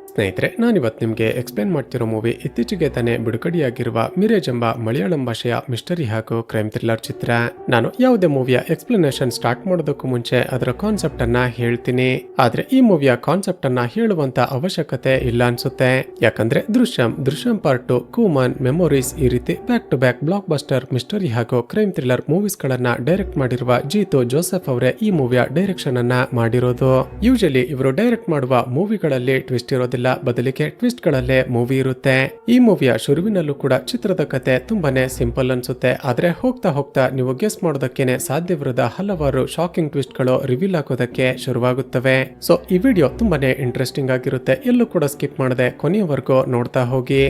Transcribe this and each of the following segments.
ಸ್ನೇಹಿತರೆ, ನಾನಿವತ್ತು ನಿಮಗೆ ಎಕ್ಸ್ಪ್ಲೇನ್ ಮಾಡ್ತಿರೋ ಮೂವಿ ಇತ್ತೀಚೆಗೆ ತಾನೇ ಬಿಡುಗಡೆಯಾಗಿರುವ ಮಿರೇಜ್ ಎಂಬ ಮಲಯಾಳಂ ಭಾಷೆಯ ಮಿಸ್ಟರಿ ಹಾಗೂ ಕ್ರೈಮ್ ಥ್ರಿಲ್ಲರ್ ಚಿತ್ರ. ನಾನು ಯಾವುದೇ ಮೂವಿಯ ಎಕ್ಸ್ಪ್ಲನೇಷನ್ ಸ್ಟಾರ್ಟ್ ಮಾಡೋದಕ್ಕೂ ಮುಂಚೆ ಅದರ ಕಾನ್ಸೆಪ್ಟ್ ಅನ್ನ ಹೇಳ್ತೀನಿ. ಆದ್ರೆ ಈ ಮೂವಿಯ ಕಾನ್ಸೆಪ್ಟ್ ಅನ್ನ ಹೇಳುವಂತ ಅವಶ್ಯಕತೆ ಇಲ್ಲ ಅನ್ಸುತ್ತೆ. ಯಾಕಂದ್ರೆ ದೃಶ್ಯಂ ಪಾರ್ಟ್ 2, ಕೂಮನ್, ಮೆಮೊರೀಸ್ ಈ ರೀತಿ ಬ್ಯಾಕ್ ಟು ಬ್ಯಾಕ್ ಬ್ಲಾಕ್ ಬಸ್ಟರ್ ಮಿಸ್ಟರಿ ಹಾಗೂ ಕ್ರೈಮ್ ಥ್ರಿಲ್ಲರ್ ಮೂವೀಸ್ ಗಳನ್ನ ಡೈರೆಕ್ಟ್ ಮಾಡಿರುವ ಜೀತು ಜೋಸೆಫ್ ಅವರೇ ಈ ಮೂವಿಯ ಡೈರೆಕ್ಷನ್ ಅನ್ನ ಮಾಡಿರೋದು. ಯೂಶಲಿ ಇವರು ಡೈರೆಕ್ಟ್ ಮಾಡುವ ಮೂವಿಗಳಲ್ಲಿ ಟ್ವಿಸ್ಟ್ ಇರೋದಿಲ್ಲ, ಬದಲಿಗೆ ಟ್ವಿಸ್ಟ್ ಗಳಲ್ಲೇ ಮೂವಿ ಇರುತ್ತೆ. ಈ ಮೂವಿಯ ಶುರುವಿನಲ್ಲೂ ಕೂಡ ಚಿತ್ರದ ಕತೆ ತುಂಬಾನೇ ಸಿಂಪಲ್ ಅನ್ಸುತ್ತೆ. ಆದ್ರೆ ಹೋಗ್ತಾ ಹೋಗ್ತಾ ನೀವು ಗೆಸ್ ಮಾಡೋದಕ್ಕೇನೆ ಸಾಧ್ಯವಿರದ ಹಲವಾರು ಶಾಕಿಂಗ್ ಟ್ವಿಸ್ಟ್ ಗಳು ರಿವೀಲ್ ಆಗೋದಕ್ಕೆ ಶುರುವಾಗುತ್ತವೆ. ಸೊ ಈ ವಿಡಿಯೋ ತುಂಬಾನೇ ಇಂಟ್ರೆಸ್ಟಿಂಗ್ ಆಗಿರುತ್ತೆ. ಎಲ್ಲೂ ಕೂಡ ಸ್ಕಿಪ್ ಮಾಡದೆ ಕೊನೆಯವರೆಗೂ ನೋಡ್ತಾ ಹೋಗಿ.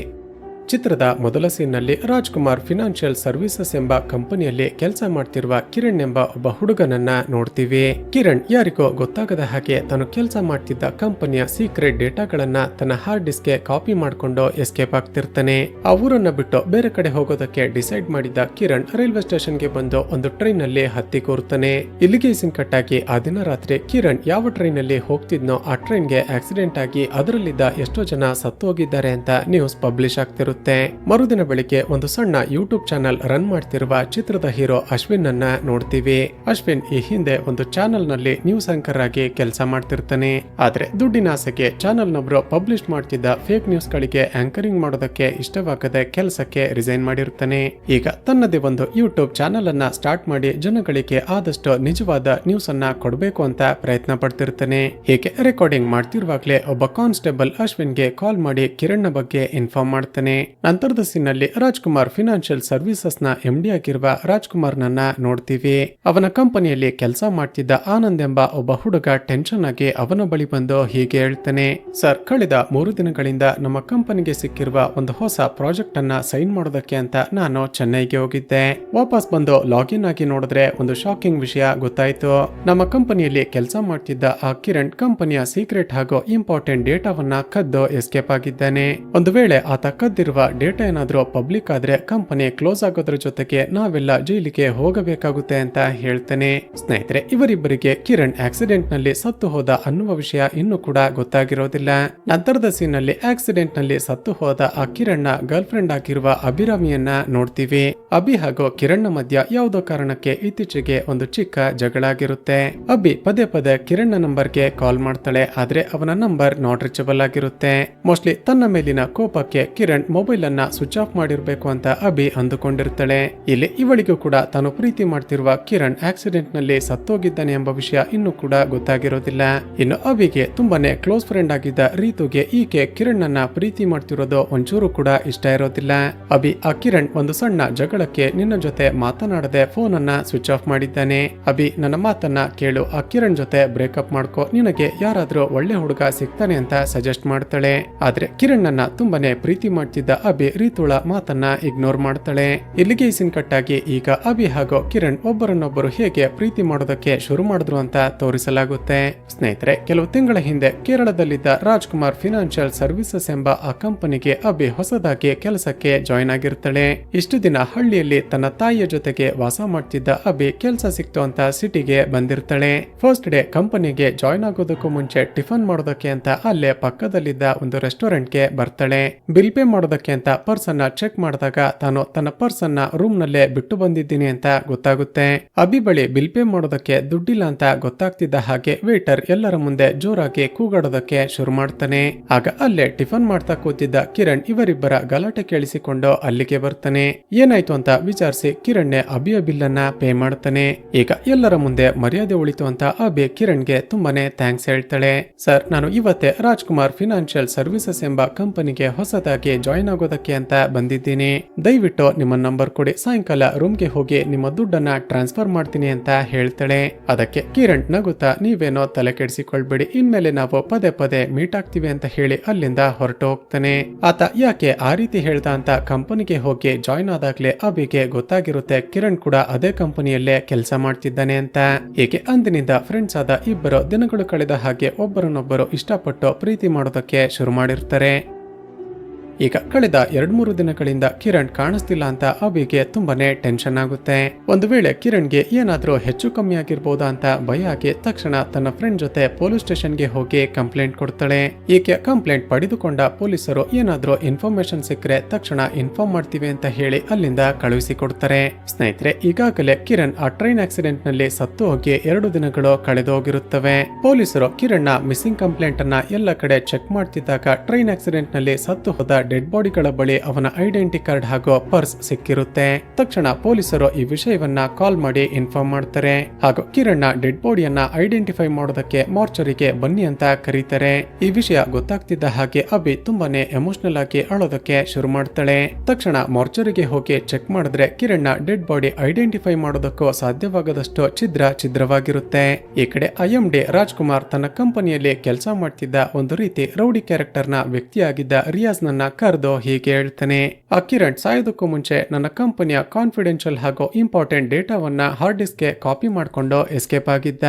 ಚಿತ್ರದ ಮೊದಲ ಸೀನ್ ನಲ್ಲಿ ರಾಜ್ಕುಮಾರ್ ಫಿನಾನ್ಷಿಯಲ್ ಸರ್ವಿಸಸ್ ಎಂಬ ಕಂಪನಿಯಲ್ಲಿ ಕೆಲಸ ಮಾಡ್ತಿರುವ ಕಿರಣ್ ಎಂಬ ಒಬ್ಬ ಹುಡುಗನನ್ನ ನೋಡ್ತೀವಿ. ಕಿರಣ್ ಯಾರಿಗೋ ಗೊತ್ತಾಗದ ಹಾಗೆ ತಾನು ಕೆಲಸ ಮಾಡ್ತಿದ್ದ ಕಂಪನಿಯ ಸೀಕ್ರೆಟ್ ಡೇಟಾಗಳನ್ನ ತನ್ನ ಹಾರ್ಡ್ ಡಿಸ್ಕ್ ಗೆ ಕಾಪಿ ಮಾಡ್ಕೊಂಡು ಎಸ್ಕೇಪ್ ಆಗ್ತಿರ್ತಾನೆ. ಆ ಊರನ್ನ ಬಿಟ್ಟು ಬೇರೆ ಕಡೆ ಹೋಗೋದಕ್ಕೆ ಡಿಸೈಡ್ ಮಾಡಿದ್ದ ಕಿರಣ್ ರೈಲ್ವೆ ಸ್ಟೇಷನ್ ಗೆ ಬಂದು ಒಂದು ಟ್ರೈನ್ ನಲ್ಲಿ ಹತ್ತಿ ಕೂರುತ್ತಾನೆ. ಇಲ್ಲಿಗೆ ಸೀನ್ ಕಟ್ ಆಗಿ ಆ ದಿನ ರಾತ್ರಿ ಕಿರಣ್ ಯಾವ ಟ್ರೈನ್ ಅಲ್ಲಿ ಹೋಗ್ತಿದ್ನೋ ಆ ಟ್ರೈನ್ ಗೆ ಆಕ್ಸಿಡೆಂಟ್ ಆಗಿ ಅದರಲ್ಲಿದ್ದ ಎಷ್ಟೋ ಜನ ಸತ್ತು ಹೋಗಿದ್ದಾರೆ ಅಂತ ನ್ಯೂಸ್ ಪಬ್ಲಿಷ್ ಆಗ್ತಿರುತ್ತೆ. ಮರುದಿನ ಬೆಳಿಗ್ಗೆ ಒಂದು ಸಣ್ಣ ಯೂಟ್ಯೂಬ್ ಚಾನೆಲ್ ರನ್ ಮಾಡ್ತಿರುವ ಚಿತ್ರದ ಹೀರೋ ಅಶ್ವಿನ್ ಅನ್ನ ನೋಡ್ತೀವಿ. ಅಶ್ವಿನ್ ಈ ಹಿಂದೆ ಒಂದು ಚಾನೆಲ್ ನಲ್ಲಿ ನ್ಯೂಸ್ ಆಂಕರ್ ಆಗಿ ಕೆಲಸ ಮಾಡ್ತಿರ್ತಾನೆ. ಆದ್ರೆ ದುಡ್ಡಿನ ಆಸೆಗೆ ಚಾನೆಲ್ ನವರು ಪಬ್ಲಿಷ್ ಮಾಡ್ತಿದ್ದ ಫೇಕ್ ನ್ಯೂಸ್ ಗಳಿಗೆ ಆಂಕರಿಂಗ್ ಮಾಡೋದಕ್ಕೆ ಇಷ್ಟವಾಗದೆ ಕೆಲಸಕ್ಕೆ ರಿಸೈನ್ ಮಾಡಿರ್ತಾನೆ. ಈಗ ತನ್ನದೇ ಒಂದು ಯೂಟ್ಯೂಬ್ ಚಾನೆಲ್ ಅನ್ನ ಸ್ಟಾರ್ಟ್ ಮಾಡಿ ಜನಗಳಿಗೆ ಆದಷ್ಟು ನಿಜವಾದ ನ್ಯೂಸ್ ಅನ್ನ ಕೊಡಬೇಕು ಅಂತ ಪ್ರಯತ್ನ ಪಡ್ತಿರ್ತಾನೆ. ಹೀಗೆ ರೆಕಾರ್ಡಿಂಗ್ ಮಾಡ್ತಿರುವಾಗ್ಲೇ ಒಬ್ಬ ಕಾನ್ಸ್ಟೇಬಲ್ ಅಶ್ವಿನ್ಗೆ ಕಾಲ್ ಮಾಡಿ ಕಿರಣ್ ನ ಬಗ್ಗೆ ಇನ್ಫಾರ್ಮ್ ಮಾಡ್ತಾನೆ. ನಂತರದ ಸೀನಲ್ಲಿ ರಾಜ್ಕುಮಾರ್ ಫಿನಾನ್ಷಿಯಲ್ ಸರ್ವಿಸಸ್ ನ ಎಂಡಿ ಆಗಿರುವ ರಾಜ್ಕುಮಾರ್ ನನ್ನ ನೋಡ್ತೀವಿ. ಅವನ ಕಂಪನಿಯಲ್ಲಿ ಕೆಲಸ ಮಾಡ್ತಿದ್ದ ಆನಂದ್ ಎಂಬ ಒಬ್ಬ ಹುಡುಗ ಟೆನ್ಷನ್ ಆಗಿ ಅವನ ಬಳಿ ಬಂದು ಹೀಗೆ ಹೇಳ್ತಾನೆ, ಸರ್, ಕಳೆದ 3 ದಿನಗಳಿಂದ ನಮ್ಮ ಕಂಪನಿಗೆ ಸಿಕ್ಕಿರುವ ಒಂದು ಹೊಸ ಪ್ರಾಜೆಕ್ಟ್ ಅನ್ನ ಸೈನ್ ಮಾಡೋದಕ್ಕೆ ಅಂತ ನಾನು ಚೆನ್ನೈಗೆ ಹೋಗಿದ್ದೆ. ವಾಪಸ್ ಬಂದು ಲಾಗಿನ್ ಆಗಿ ನೋಡಿದ್ರೆ ಒಂದು ಶಾಕಿಂಗ್ ವಿಷಯ ಗೊತ್ತಾಯ್ತು. ನಮ್ಮ ಕಂಪನಿಯಲ್ಲಿ ಕೆಲಸ ಮಾಡ್ತಿದ್ದ ಆ ಕಿರಣ್ ಕಂಪನಿಯ ಸೀಕ್ರೆಟ್ ಹಾಗೂ ಇಂಪಾರ್ಟೆಂಟ್ ಡೇಟಾವನ್ನ ಕದ್ದು ಎಸ್ಕೇಪ್ ಆಗಿದ್ದಾನೆ. ಒಂದು ವೇಳೆ ಆತ ಕದ್ದಿರುವ ಡೇಟಾ ಏನಾದ್ರೂ ಪಬ್ಲಿಕ್ ಆದ್ರೆ ಕಂಪನಿ ಕ್ಲೋಸ್ ಆಗೋದ್ರ ಜೊತೆಗೆ ನಾವೆಲ್ಲ ಜೈಲಿಗೆ ಹೋಗಬೇಕಾಗುತ್ತೆ ಅಂತ ಹೇಳ್ತಾನೆ. ಸ್ನೇಹಿತರೆ, ಇವರಿಬ್ಬರಿಗೆ ಕಿರಣ್ ಆಕ್ಸಿಡೆಂಟ್ ನಲ್ಲಿ ಸತ್ತು ಹೋದ ಅನ್ನುವ ವಿಷಯ ಇನ್ನೂ ಕೂಡ ಗೊತ್ತಾಗಿರೋದಿಲ್ಲ. ನಂತರದ ಸೀನ್ ನಲ್ಲಿ ಆಕ್ಸಿಡೆಂಟ್ ನಲ್ಲಿ ಸತ್ತು ಹೋದ ಆ ಕಿರಣ್ ನ ಗರ್ಲ್ ಫ್ರೆಂಡ್ ಆಗಿರುವ ಅಭಿರಾಮಿಯನ್ನ ನೋಡ್ತೀವಿ. ಅಭಿ ಹಾಗೂ ಕಿರಣ್ ನ ಮಧ್ಯ ಯಾವುದೋ ಕಾರಣಕ್ಕೆ ಇತ್ತೀಚೆಗೆ ಒಂದು ಚಿಕ್ಕ ಜಗಳ ಆಗಿರುತ್ತೆ. ಅಭಿ ಪದೇ ಪದೇ ಕಿರಣ್ ನ ನಂಬರ್ಗೆ ಕಾಲ್ ಮಾಡ್ತಾಳೆ. ಆದ್ರೆ ಅವನ ನಂಬರ್ ನಾಟ್ ರೀಚಬಲ್ ಆಗಿರುತ್ತೆ. ಮೋಸ್ಟ್ಲಿ ತನ್ನ ಮೇಲಿನ ಕೋಪಕ್ಕೆ ಕಿರಣ್ ಮೊಬೈಲ್ ಅನ್ನ ಸ್ವಿಚ್ ಆಫ್ ಮಾಡಿರ್ಬೇಕು ಅಂತ ಅಭಿ ಅಂದುಕೊಂಡಿರ್ತಾಳೆ. ಇಲ್ಲಿ ಇವಳಿಗೂ ಕೂಡ ತಾನು ಪ್ರೀತಿ ಮಾಡ್ತಿರುವ ಕಿರಣ್ ಆಕ್ಸಿಡೆಂಟ್ ನಲ್ಲಿ ಸತ್ತೋಗಿದ್ದಾನೆ ಎಂಬ ವಿಷಯ ಇನ್ನೂ ಕೂಡ ಗೊತ್ತಾಗಿರೋದಿಲ್ಲ. ಇನ್ನು ಅಭಿಗೆ ತುಂಬಾನೇ ಕ್ಲೋಸ್ ಫ್ರೆಂಡ್ ಆಗಿದ್ದ ರೀತುಗೆ ಈಕೆ ಕಿರಣ್ ಅನ್ನ ಪ್ರೀತಿ ಮಾಡ್ತಿರೋದು ಒಂಚೂರು ಕೂಡ ಇಷ್ಟ ಇರೋದಿಲ್ಲ. ಅಭಿ ಆ ಕಿರಣ್ ಒಂದು ಸಣ್ಣ ಜಗಳಕ್ಕೆ ನಿನ್ನ ಜೊತೆ ಮಾತನಾಡದೆ ಫೋನ್ ಅನ್ನ ಸ್ವಿಚ್ ಆಫ್ ಮಾಡಿದ್ದಾನೆ. ಅಭಿ, ನನ್ನ ಮಾತನ್ನ ಕೇಳು, ಆ ಕಿರಣ್ ಜೊತೆ ಬ್ರೇಕಪ್ ಮಾಡ್ಕೋ, ನಿನಗೆ ಯಾರಾದ್ರೂ ಒಳ್ಳೆ ಹುಡುಗ ಸಿಗ್ತಾನೆ ಅಂತ ಸಜೆಸ್ಟ್ ಮಾಡ್ತಾಳೆ. ಆದ್ರೆ ಕಿರಣ್ ಅನ್ನ ತುಂಬಾನೇ ಪ್ರೀತಿ ಮಾಡ್ತಿದ್ದ ಅಭಿ ರೀತುಳ ಮಾತನ್ನ ಇಗ್ನೋರ್ ಮಾಡ್ತಾಳೆ. ಇಲ್ಲಿಗೆ ಸೀನ್ ಕಟ್ ಆಗಿ ಈಗ ಅಭಿ ಹಾಗೂ ಕಿರಣ್ ಒಬ್ಬರನ್ನೊಬ್ಬರು ಹೇಗೆ ಪ್ರೀತಿ ಮಾಡೋದಕ್ಕೆ ಶುರು ಮಾಡಿದ್ರು ಅಂತ ತೋರಿಸಲಾಗುತ್ತೆ. ಸ್ನೇಹಿತರೆ, ಕೆಲವು ತಿಂಗಳ ಹಿಂದೆ ಕೇರಳದಲ್ಲಿದ್ದ ರಾಜ್ಕುಮಾರ್ ಫಿನಾನ್ಷಿಯಲ್ ಸರ್ವಿಸಸ್ ಎಂಬ ಆ ಕಂಪನಿಗೆ ಅಭಿ ಹೊಸದಾಗಿ ಕೆಲಸಕ್ಕೆ ಜಾಯಿನ್ ಆಗಿರ್ತಾಳೆ. ಇಷ್ಟು ದಿನ ಹಳ್ಳಿಯಲ್ಲಿ ತನ್ನ ತಾಯಿಯ ಜೊತೆಗೆ ವಾಸ ಮಾಡ್ತಿದ್ದ ಅಭಿ ಕೆಲಸ ಸಿಕ್ತು ಅಂತ ಸಿಟಿಗೆ ಬಂದಿರ್ತಾಳೆ. ಫಸ್ಟ್ ಡೇ ಕಂಪನಿಗೆ ಜಾಯಿನ್ ಆಗೋದಕ್ಕೂ ಮುಂಚೆ ಟಿಫನ್ ಮಾಡೋದಕ್ಕೆ ಅಂತ ಅಲ್ಲೇ ಪಕ್ಕದಲ್ಲಿದ್ದ ಒಂದು ರೆಸ್ಟೋರೆಂಟ್ಗೆ ಬರ್ತಾಳೆ. ಬಿಲ್ ಪೇ ಮಾಡೋದಕ್ಕೆ ಅಂತ ಪರ್ಸ್ ಅನ್ನ ಚೆಕ್ ಮಾಡಿದಾಗ ತಾನು ತನ್ನ ಪರ್ಸ್ ಅನ್ನ ರೂಮ್ ನಲ್ಲೇ ಬಿಟ್ಟು ಬಂದಿದ್ದೀನಿ ಅಂತ ಗೊತ್ತಾಗುತ್ತೆ. ಅಭಿ ಬಳಿ ಬಿಲ್ ಪೇ ಮಾಡೋದಕ್ಕೆ ದುಡ್ಡಿಲ್ಲ ಅಂತ ಗೊತ್ತಾಗ್ತಿದ್ದ ಹಾಗೆ ವೇಟರ್ ಎಲ್ಲರ ಮುಂದೆ ಜೋರಾಗಿ ಕೂಗಾಡೋದಕ್ಕೆ ಶುರು ಮಾಡ್ತಾನೆ. ಆಗ ಅಲ್ಲೇ ಟಿಫನ್ ಮಾಡ್ತಾ ಕೂತಿದ್ದ ಕಿರಣ್ ಇವರಿಬ್ಬರ ಗಲಾಟೆ ಕೇಳಿಸಿಕೊಂಡು ಅಲ್ಲಿಗೆ ಬರ್ತಾನೆ. ಏನಾಯ್ತು ಅಂತ ವಿಚಾರಿಸಿ ಕಿರಣ್ನೇ ಅಭಿಯ ಬಿಲ್ ಅನ್ನ ಪೇ ಮಾಡ್ತಾನೆ. ಈಗ ಎಲ್ಲರ ಮುಂದೆ ಮರ್ಯಾದೆ ಉಳಿತು ಅಂತ ಅಭಿ ಕಿರಣ್ಗೆ ತುಂಬಾನೇ ಥ್ಯಾಂಕ್ಸ್ ಹೇಳ್ತಾಳೆ. ಸರ್, ನಾನು ಇವತ್ತೇ ರಾಜ್ಕುಮಾರ್ ಫಿನಾನ್ಷಿಯಲ್ ಸರ್ವಿಸಸ್ ಎಂಬ ಕಂಪನಿಗೆ ಹೊಸದಾಗಿ ಜಾಯಿನ್ ಆಗೋದಕ್ಕೆ ಅಂತ ಬಂದಿದ್ದೀನಿ. ದಯವಿಟ್ಟು ನಿಮ್ಮ ನಂಬರ್ ಕೊಡಿ, ಸಾಯಂಕಾಲ ರೂಮ್ಗೆ ಹೋಗಿ ನಿಮ್ಮ ದುಡ್ಡನ್ನ ಟ್ರಾನ್ಸ್ಫರ್ ಮಾಡ್ತೀನಿ ಅಂತ ಹೇಳ್ತಾಳೆ. ಅದಕ್ಕೆ ಕಿರಣ್ ನಗುತ್ತಾ, ನೀವೇನೋ ತಲೆ ಕೆಡಿಸಿಕೊಳ್ಬೇಡಿ, ಇನ್ಮೇಲೆ ನಾವು ಪದೇ ಪದೇ ಮೀಟ್ ಆಗ್ತೀವಿ ಅಂತ ಹೇಳಿ ಅಲ್ಲಿಂದ ಹೊರಟು ಹೋಗ್ತಾನೆ. ಆತ ಯಾಕೆ ಆ ರೀತಿ ಹೇಳ್ದ ಅಂತ ಕಂಪನಿಗೆ ಹೋಗಿ ಜಾಯಿನ್ ಆದಾಗ್ಲೇ ಅಭಿಗೆ ಗೊತ್ತಾಗಿರುತ್ತೆ ಕಿರಣ್ ಕೂಡ ಅದೇ ಕಂಪನಿಯಲ್ಲೇ ಕೆಲಸ ಮಾಡ್ತಿದ್ದಾನೆ ಅಂತ. ಹೀಗೆ ಅಂದಿನಿಂದ ಫ್ರೆಂಡ್ಸ್ ಆದ ಇಬ್ಬರು ದಿನಗಳು ಕಳೆದ ಹಾಗೆ ಒಬ್ಬರನ್ನೊಬ್ಬರು ಇಷ್ಟಪಟ್ಟು ಪ್ರೀತಿ ಮಾಡೋದಕ್ಕೆ ಶುರು ಮಾಡಿರ್ತಾರೆ. ಈಗ ಕಳೆದ 2-3 ದಿನಗಳಿಂದ ಕಿರಣ್ ಕಾಣಿಸ್ತಿಲ್ಲ ಅಂತ ಅಭಿಗೆ ತುಂಬಾನೇ ಟೆನ್ಷನ್ ಆಗುತ್ತೆ. ಒಂದು ವೇಳೆ ಕಿರಣ್ಗೆ ಏನಾದ್ರೂ ಹೆಚ್ಚು ಕಮ್ಮಿ ಆಗಿರ್ಬೋದಾ ಅಂತ ಭಯ ಆಗಿ ತಕ್ಷಣ ತನ್ನ ಫ್ರೆಂಡ್ ಜೊತೆ ಪೊಲೀಸ್ ಸ್ಟೇಷನ್ಗೆ ಹೋಗಿ ಕಂಪ್ಲೇಂಟ್ ಕೊಡ್ತಾಳೆ. ಈಕೆ ಕಂಪ್ಲೇಂಟ್ ಪಡೆದುಕೊಂಡ ಪೊಲೀಸರು ಏನಾದ್ರೂ ಇನ್ಫಾರ್ಮೇಶನ್ ಸಿಕ್ಕರೆ ತಕ್ಷಣ ಇನ್ಫಾರ್ಮ್ ಮಾಡ್ತೀವಿ ಅಂತ ಹೇಳಿ ಅಲ್ಲಿಂದ ಕಳುಹಿಸಿ ಕೊಡ್ತಾರೆ. ಸ್ನೇಹಿತರೆ, ಈಗಾಗಲೇ ಕಿರಣ್ ಆ ಟ್ರೈನ್ ಆಕ್ಸಿಡೆಂಟ್ ನಲ್ಲಿ ಸತ್ತು ಹೋಗಿ 2 ದಿನಗಳು ಕಳೆದು ಹೋಗಿರುತ್ತವೆ. ಪೊಲೀಸರು ಕಿರಣ್ ನ ಮಿಸ್ಸಿಂಗ್ ಕಂಪ್ಲೇಂಟ್ ಅನ್ನ ಎಲ್ಲ ಕಡೆ ಚೆಕ್ ಮಾಡ್ತಿದ್ದಾಗ ಟ್ರೈನ್ ಆಕ್ಸಿಡೆಂಟ್ ನಲ್ಲಿ ಸತ್ತು ಹೋದ ಡೆಡ್ ಬಾಡಿಗಳ ಬಳಿ ಅವನ ಐಡೆಂಟಿ ಕಾರ್ಡ್ ಹಾಗೂ ಪರ್ಸ್ ಸಿಕ್ಕಿರುತ್ತೆ. ತಕ್ಷಣ ಪೊಲೀಸರು ಈ ವಿಷಯವನ್ನ ಕಾಲ್ ಮಾಡಿ ಇನ್ಫಾರ್ಮ್ ಮಾಡ್ತಾರೆ ಹಾಗೂ ಕಿರಣ್ ನ ಡೆಡ್ ಬಾಡಿಯನ್ನ ಐಡೆಂಟಿಫೈ ಮಾಡೋದಕ್ಕೆ ಮಾರ್ಚರಿಗೆ ಬನ್ನಿ ಅಂತ ಕರೀತಾರೆ. ಈ ವಿಷಯ ಗೊತ್ತಾಗ್ತಿದ್ದ ಹಾಗೆ ಅಭಿ ತುಂಬಾನೇ ಎಮೋಷನಲ್ ಆಗಿ ಅಳೋದಕ್ಕೆ ಶುರು ಮಾಡ್ತಾಳೆ. ತಕ್ಷಣ ಮಾರ್ಚರಿಗೆ ಹೋಗಿ ಚೆಕ್ ಮಾಡಿದ್ರೆ ಕಿರಣ್ ನ ಡೆಡ್ ಬಾಡಿ ಐಡೆಂಟಿಫೈ ಮಾಡೋದಕ್ಕೂ ಸಾಧ್ಯವಾಗದಷ್ಟು ಛಿದ್ರವಾಗಿರುತ್ತೆ. ಈ ಕಡೆ IMD ರಾಜ್ಕುಮಾರ್ ತನ್ನ ಕಂಪನಿಯಲ್ಲಿ ಕೆಲಸ ಮಾಡ್ತಿದ್ದ ಒಂದು ರೀತಿ ರೌಡಿ ಕ್ಯಾರೆಕ್ಟರ್ ನ ವ್ಯಕ್ತಿಯಾಗಿದ್ದ ರಿಯಾಜ್ ನನ್ನ ಕರೆದು ಹೀಗೆ ಹೇಳ್ತಾನೆ, ಆ ಕಿರಣ್ ಸಾಯೋದಕ್ಕೂ ಮುಂಚೆ ನನ್ನ ಕಂಪನಿಯ ಕಾನ್ಫಿಡೆನ್ಷಿಯಲ್ ಹಾಗೂ ಇಂಪಾರ್ಟೆಂಟ್ ಡೇಟಾವನ್ನ ಹಾರ್ಡ್ ಡಿಸ್ಕ್ ಗೆ ಕಾಪಿ ಮಾಡ್ಕೊಂಡು ಎಸ್ಕೇಪ್ ಆಗಿದ್ದ.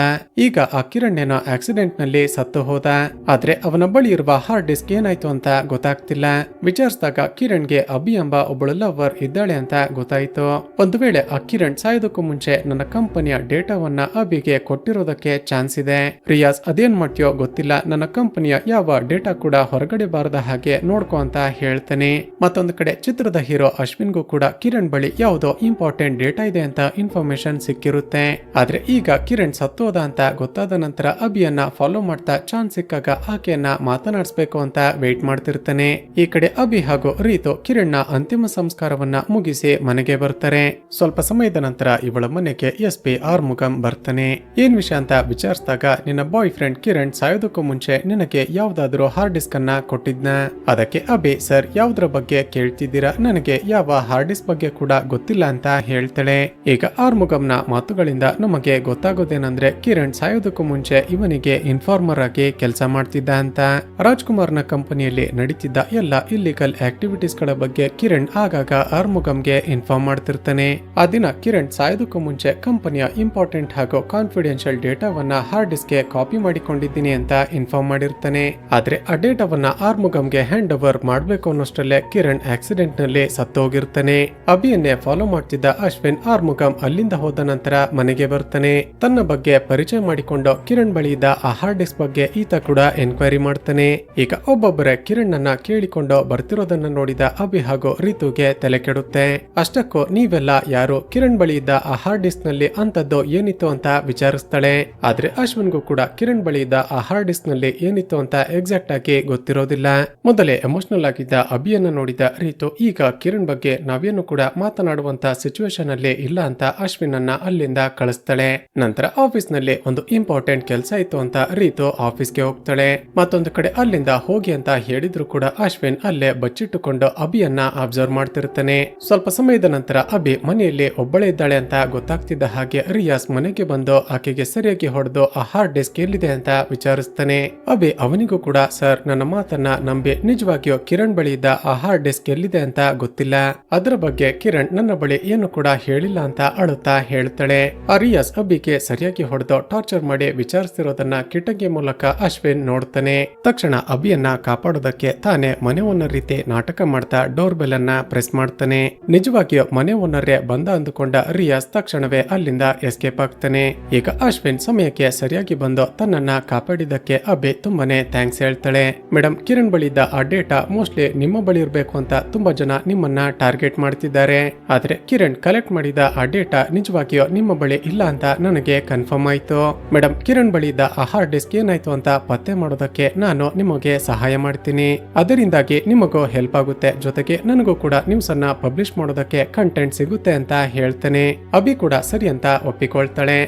ಈಗ ಆ ಕಿರಣ್ ಏನೋ ಆಕ್ಸಿಡೆಂಟ್ ನಲ್ಲಿ ಸತ್ತು ಹೋದ. ಆದ್ರೆ ಅವನ ಬಳಿ ಇರುವ ಹಾರ್ಡ್ ಡಿಸ್ಕ್ ಏನಾಯ್ತು ಅಂತ ಗೊತ್ತಾಗ್ತಿಲ್ಲ. ವಿಚಾರಿಸಿದಾಗ ಕಿರಣ್ಗೆ ಅಭಿ ಎಂಬ ಒಬ್ಬಳು ಲವರ್ ಇದ್ದಾಳೆ ಅಂತ ಗೊತ್ತಾಯ್ತು. ಒಂದು ವೇಳೆ ಆ ಕಿರಣ್ ಸಾಯೋದಕ್ಕೂ ಮುಂಚೆ ನನ್ನ ಕಂಪನಿಯ ಡೇಟಾವನ್ನ ಅಭಿಗೆ ಕೊಟ್ಟಿರೋದಕ್ಕೆ ಚಾನ್ಸ್ ಇದೆ. ರಿಯಾಜ್ ಅದೇನ್ ಮಾಡ್ತೀಯೋ ಗೊತ್ತಿಲ್ಲ, ನನ್ನ ಕಂಪನಿಯ ಯಾವ ಡೇಟಾ ಕೂಡ ಹೊರಗಡೆ ಬಾರದ ಹಾಗೆ ನೋಡ್ಕೊ ಅಂತ ಹೇಳ್ತಾನೆ. ಮತ್ತೊಂದು ಕಡೆ ಚಿತ್ರದ ಹೀರೋ ಅಶ್ವಿನ್ಗೂ ಕೂಡ ಕಿರಣ್ ಬಳಿ ಯಾವುದೋ ಇಂಪಾರ್ಟೆಂಟ್ ಡೇಟಾ ಇದೆ ಅಂತ ಇನ್ಫಾರ್ಮೇಶನ್ ಸಿಕ್ಕಿರುತ್ತೆ. ಆದ್ರೆ ಈಗ ಕಿರಣ್ ಸತ್ತೋದ ಅಂತ ಗೊತ್ತಾದ ನಂತರ ಅಭಿಯನ್ನ ಫಾಲೋ ಮಾಡ್ತಾ ಚಾನ್ಸ್ ಸಿಕ್ಕಾಗ ಆಕೆಯನ್ನ ಮಾತನಾಡಿಸ್ಬೇಕು ಅಂತ ವೇಟ್ ಮಾಡ್ತಿರ್ತಾನೆ. ಈ ಕಡೆ ಅಭಿ ಹಾಗೂ ರೀತು ಕಿರಣ್ ನ ಅಂತಿಮ ಸಂಸ್ಕಾರವನ್ನ ಮುಗಿಸಿ ಮನೆಗೆ ಬರ್ತಾರೆ. ಸ್ವಲ್ಪ ಸಮಯದ ನಂತರ ಇವಳ ಮನೆಗೆ SP ಆರ್ಮುಗಂ ಬರ್ತಾನೆ. ಏನ್ ವಿಷಯ ಅಂತ ವಿಚಾರಿಸಿದಾಗ, ನಿನ್ನ ಬಾಯ್ ಫ್ರೆಂಡ್ ಕಿರಣ್ ಸಾಯೋದಕ್ಕೂ ಮುಂಚೆ ನಿನಗೆ ಯಾವ್ದಾದ್ರು ಹಾರ್ಡ್ ಡಿಸ್ಕ್ ಅನ್ನ ಕೊಟ್ಟಿದ್ನ? ಅದಕ್ಕೆ ಅಭಿ, ಸರ್ ಯಾವ್ದ್ರ ಬಗ್ಗೆ ಕೇಳ್ತಿದ್ದೀರಾ, ನನಗೆ ಯಾವ ಹಾರ್ಡ್ ಡಿಸ್ಕ್ ಬಗ್ಗೆ ಕೂಡ ಗೊತ್ತಿಲ್ಲ ಅಂತ ಹೇಳ್ತಾಳೆ. ಈಗ ಆರ್ಮುಗಂನ ಮಾತುಗಳಿಂದ ನಮಗೆ ಗೊತ್ತಾಗೋದೇನಂದ್ರೆ ಕಿರಣ್ ಸಾಯೋದಕ್ಕೂ ಮುಂಚೆ ಇವನಿಗೆ ಇನ್ಫಾರ್ಮರ್ ಆಗಿ ಕೆಲಸ ಮಾಡ್ತಿದ್ದ ಅಂತ. ರಾಜ್ಕುಮಾರ್ನ ಕಂಪನಿಯಲ್ಲಿ ನಡೀತಿದ್ದ ಎಲ್ಲ ಇಲ್ಲಿಗಲ್ ಆಕ್ಟಿವಿಟೀಸ್ ಗಳ ಬಗ್ಗೆ ಕಿರಣ್ ಆಗಾಗ ಆರ್ಮುಗಂಗೆ ಇನ್ಫಾರ್ಮ್ ಮಾಡ್ತಿರ್ತಾನೆ. ಆ ದಿನ ಕಿರಣ್ ಸಾಯೋದಕ್ಕೂ ಮುಂಚೆ ಕಂಪನಿಯ ಇಂಪಾರ್ಟೆಂಟ್ ಹಾಗೂ ಕಾನ್ಫಿಡೆನ್ಷಿಯಲ್ ಡೇಟಾವನ್ನ ಹಾರ್ಡ್ ಡಿಸ್ಕ್ ಗೆ ಕಾಪಿ ಮಾಡಿಕೊಂಡಿದ್ದೀನಿ ಅಂತ ಇನ್ಫಾರ್ಮ್ ಮಾಡಿರ್ತಾನೆ. ಆದ್ರೆ ಆ ಡೇಟಾವನ್ನ ಆರ್ಮುಗಂಗೆ ಹ್ಯಾಂಡ್ ಓವರ್ ಮಾಡ್ಬೇಕು ಅನ್ನೋಷ್ಟರಲ್ಲೇ ಕಿರಣ್ ಆಕ್ಸಿಡೆಂಟ್ ನಲ್ಲಿ ಸತ್ತೋಗಿರ್ತಾನೆ. ಅಭಿಯನ್ನೇ ಫಾಲೋ ಮಾಡ್ತಿದ್ದ ಅಶ್ವಿನ್ ಆರ್ಮುಗಂ ಅಲ್ಲಿಂದ ಹೋದ ನಂತರ ಮನೆಗೆ ಬರ್ತಾನೆ. ತನ್ನ ಬಗ್ಗೆ ಪರಿಚಯ ಮಾಡಿಕೊಂಡು ಕಿರಣ್ ಬಳಿ ಇದ್ದ ಆ ಹಾರ್ಡ್ ಡಿಸ್ಕ್ ಬಗ್ಗೆ ಈತ ಕೂಡ ಎನ್ಕ್ವೈರಿ ಮಾಡ್ತಾನೆ. ಈಗ ಒಬ್ಬೊಬ್ಬರೇ ಕಿರಣ್ ಅನ್ನ ಕೇಳಿಕೊಂಡು ಬರ್ತಿರೋದನ್ನ ನೋಡಿದ ಅಭಿ ಹಾಗೂ ರಿತುಗೆ ತಲೆ ಕೆಡುತ್ತೆ. ಅಷ್ಟಕ್ಕೂ ನೀವೆಲ್ಲ ಯಾರು, ಕಿರಣ್ ಬಳಿ ಇದ್ದ ಆ ಹಾರ್ಡ್ ಡಿಸ್ಕ್ ನಲ್ಲಿ ಅಂತದ್ದು ಏನಿತ್ತು ಅಂತ ವಿಚಾರಿಸ್ತಾಳೆ. ಆದ್ರೆ ಅಶ್ವಿನ್ಗೂ ಕೂಡ ಕಿರಣ್ ಬಳಿ ಇದ್ದ ಆ ಹಾರ್ಡ್ ಡಿಸ್ಕ್ ನಲ್ಲಿ ಏನಿತ್ತು ಅಂತ ಎಕ್ಸಾಕ್ಟ್ ಆಗಿ ಗೊತ್ತಿರೋದಿಲ್ಲ. ಮೊದಲೇ ಎಮೋಷನಲ್ ಆಗಿದ್ದ ಅಭಿಯನ್ನ ನೋಡಿದ ರೀತು ಈಗ ಕಿರಣ್ ಬಗ್ಗೆ ನಾವೇನು ಕೂಡ ಮಾತನಾಡುವಂತ ಸಿಚುವೇಶನ್ ಅಲ್ಲಿ ಇಲ್ಲ ಅಂತ ಅಶ್ವಿನ್ ಅನ್ನ ಅಲ್ಲಿಂದ ಕಳಿಸ್ತಾಳೆ. ನಂತರ ಆಫೀಸ್ ನಲ್ಲಿ ಒಂದು ಇಂಪಾರ್ಟೆಂಟ್ ಕೆಲಸ ಇತ್ತು ಅಂತ ರೀತು ಆಫೀಸ್ಗೆ ಹೋಗ್ತಾಳೆ. ಮತ್ತೊಂದು ಕಡೆ ಅಲ್ಲಿಂದ ಹೋಗಿ ಅಂತ ಹೇಳಿದ್ರು ಕೂಡ ಅಶ್ವಿನ್ ಅಲ್ಲೇ ಬಚ್ಚಿಟ್ಟುಕೊಂಡು ಅಭಿಯನ್ನ ಅಬ್ಸರ್ವ್ ಮಾಡ್ತಿರ್ತಾನೆ. ಸ್ವಲ್ಪ ಸಮಯದ ನಂತರ ಅಭಿ ಮನೆಯಲ್ಲಿ ಒಬ್ಬಳೇ ಇದ್ದಾಳೆ ಅಂತ ಗೊತ್ತಾಗ್ತಿದ್ದ ಹಾಗೆ ರಿಯಾಜ್ ಮನೆಗೆ ಬಂದು ಆಕೆಗೆ ಸರಿಯಾಗಿ ಹೊಡೆದು ಆ ಹಾರ್ಡ್ ಡಿಸ್ಕ್ ಎಲ್ಲಿದೆ ಅಂತ ವಿಚಾರಿಸ್ತಾನೆ. ಅಭಿ ಅವನಿಗೂ ಕೂಡ, ಸರ್ ನನ್ನ ಮಾತನ್ನ ನಂಬಿ, ನಿಜವಾಗಿಯೂ ಕಿರಣ್ ಬಳಿ ಇದ್ದ ಆ ಹಾರ್ಡ್ ಡಿಸ್ಕ್ ಎಲ್ಲಿದೆ ಅಂತ ಗೊತ್ತಿಲ್ಲ, ಅದರ ಬಗ್ಗೆ ಕಿರಣ್ ನನ್ನ ಬಳಿ ಏನು ಕೂಡ ಹೇಳಿಲ್ಲ ಅಂತ ಅಳುತ್ತಾ ಹೇಳ್ತಾಳೆ. ಆ ರಿಯಾಜ್ ಅಭಿಗೆ ಸರಿಯಾಗಿ ಹೊಡೆದು ಟಾರ್ಚರ್ ಮಾಡಿ ವಿಚಾರಿಸ್ತಿರೋದನ್ನ ಕಿಟಕಿ ಮೂಲಕ ಅಶ್ವಿನ್ ನೋಡ್ತಾನೆ. ತಕ್ಷಣ ಅಭಿಯನ್ನ ಕಾಪಾಡೋದಕ್ಕೆ ತಾನೇ ಮನೆ ಓನರ್ ರೀತಿ ನಾಟಕ ಮಾಡ್ತಾ ಡೋರ್ ಬೆಲ್ ಅನ್ನ ಪ್ರೆಸ್ ಮಾಡ್ತಾನೆ. ನಿಜವಾಗಿಯೂ ಮನೆ ಓನರೇ ಬಂದ ಅಂದುಕೊಂಡ ರಿಯಾಜ್ ತಕ್ಷಣವೇ ಅಲ್ಲಿಂದ ಎಸ್ಕೇಪ್ ಆಗ್ತಾನೆ. ಈಗ ಅಶ್ವಿನ್ ಸಮಯಕ್ಕೆ ಸರಿಯಾಗಿ ಬಂದು ತನ್ನನ್ನ ಕಾಪಾಡಿದಕ್ಕೆ ಅಭಿ ತುಂಬಾನೇ ಥ್ಯಾಂಕ್ಸ್ ಹೇಳ್ತಾಳೆ. ಮೇಡಮ್, ಕಿರಣ್ ಬಳಿ ಇದ್ದ ಆ ಡೇಟಾ ಮೋಸ್ಟ್ಲಿ ನಿಮ್ಮ ಬಳಿ ಇರಬೇಕು ಅಂತ ತುಂಬಾ ಜನ ನಿಮ್ಮನ್ನ ಟಾರ್ಗೆಟ್ ಮಾಡ್ತಿದ್ದಾರೆ. ಆದ್ರೆ ಕಿರಣ್ ಕಲೆಕ್ಟ್ ಮಾಡಿದ ಆ ಡೇಟಾ ನಿಜವಾಗಿಯೂ ನಿಮ್ಮ ಬಳಿ ಇಲ್ಲ ಅಂತ ನನಗೆ ಕನ್ಫರ್ಮ್ ಆಯ್ತು. ಮೇಡಮ್, ಕಿರಣ್ ಬಳಿ ಇದ್ದ ಆ ಹಾರ್ಡ್ ಡಿಸ್ಕ್ ಏನಾಯ್ತು ಅಂತ ಪತ್ತೆ ಮಾಡೋದಕ್ಕೆ ನಾನು ನಿಮಗೆ ಸಹಾಯ ಮಾಡ್ತೀನಿ. ಅದರಿಂದಾಗಿ ನಿಮಗೂ ಹೆಲ್ಪ್ ಆಗುತ್ತೆ, ಜೊತೆಗೆ ನನಗೂ ಕೂಡ ನ್ಯೂಸ್ ಅನ್ನ ಪಬ್ಲಿಷ್ ಮಾಡೋದಕ್ಕೆ ಕಂಟೆಂಟ್ ಸಿಗುತ್ತೆ ಅಂತ ಹೇಳ್ತಾನೆ. ಅಭಿ ಕೂಡ ಸರಿ ಅಂತ ಒಪ್ಪಿಕೊಳ್ತಾಳೆ.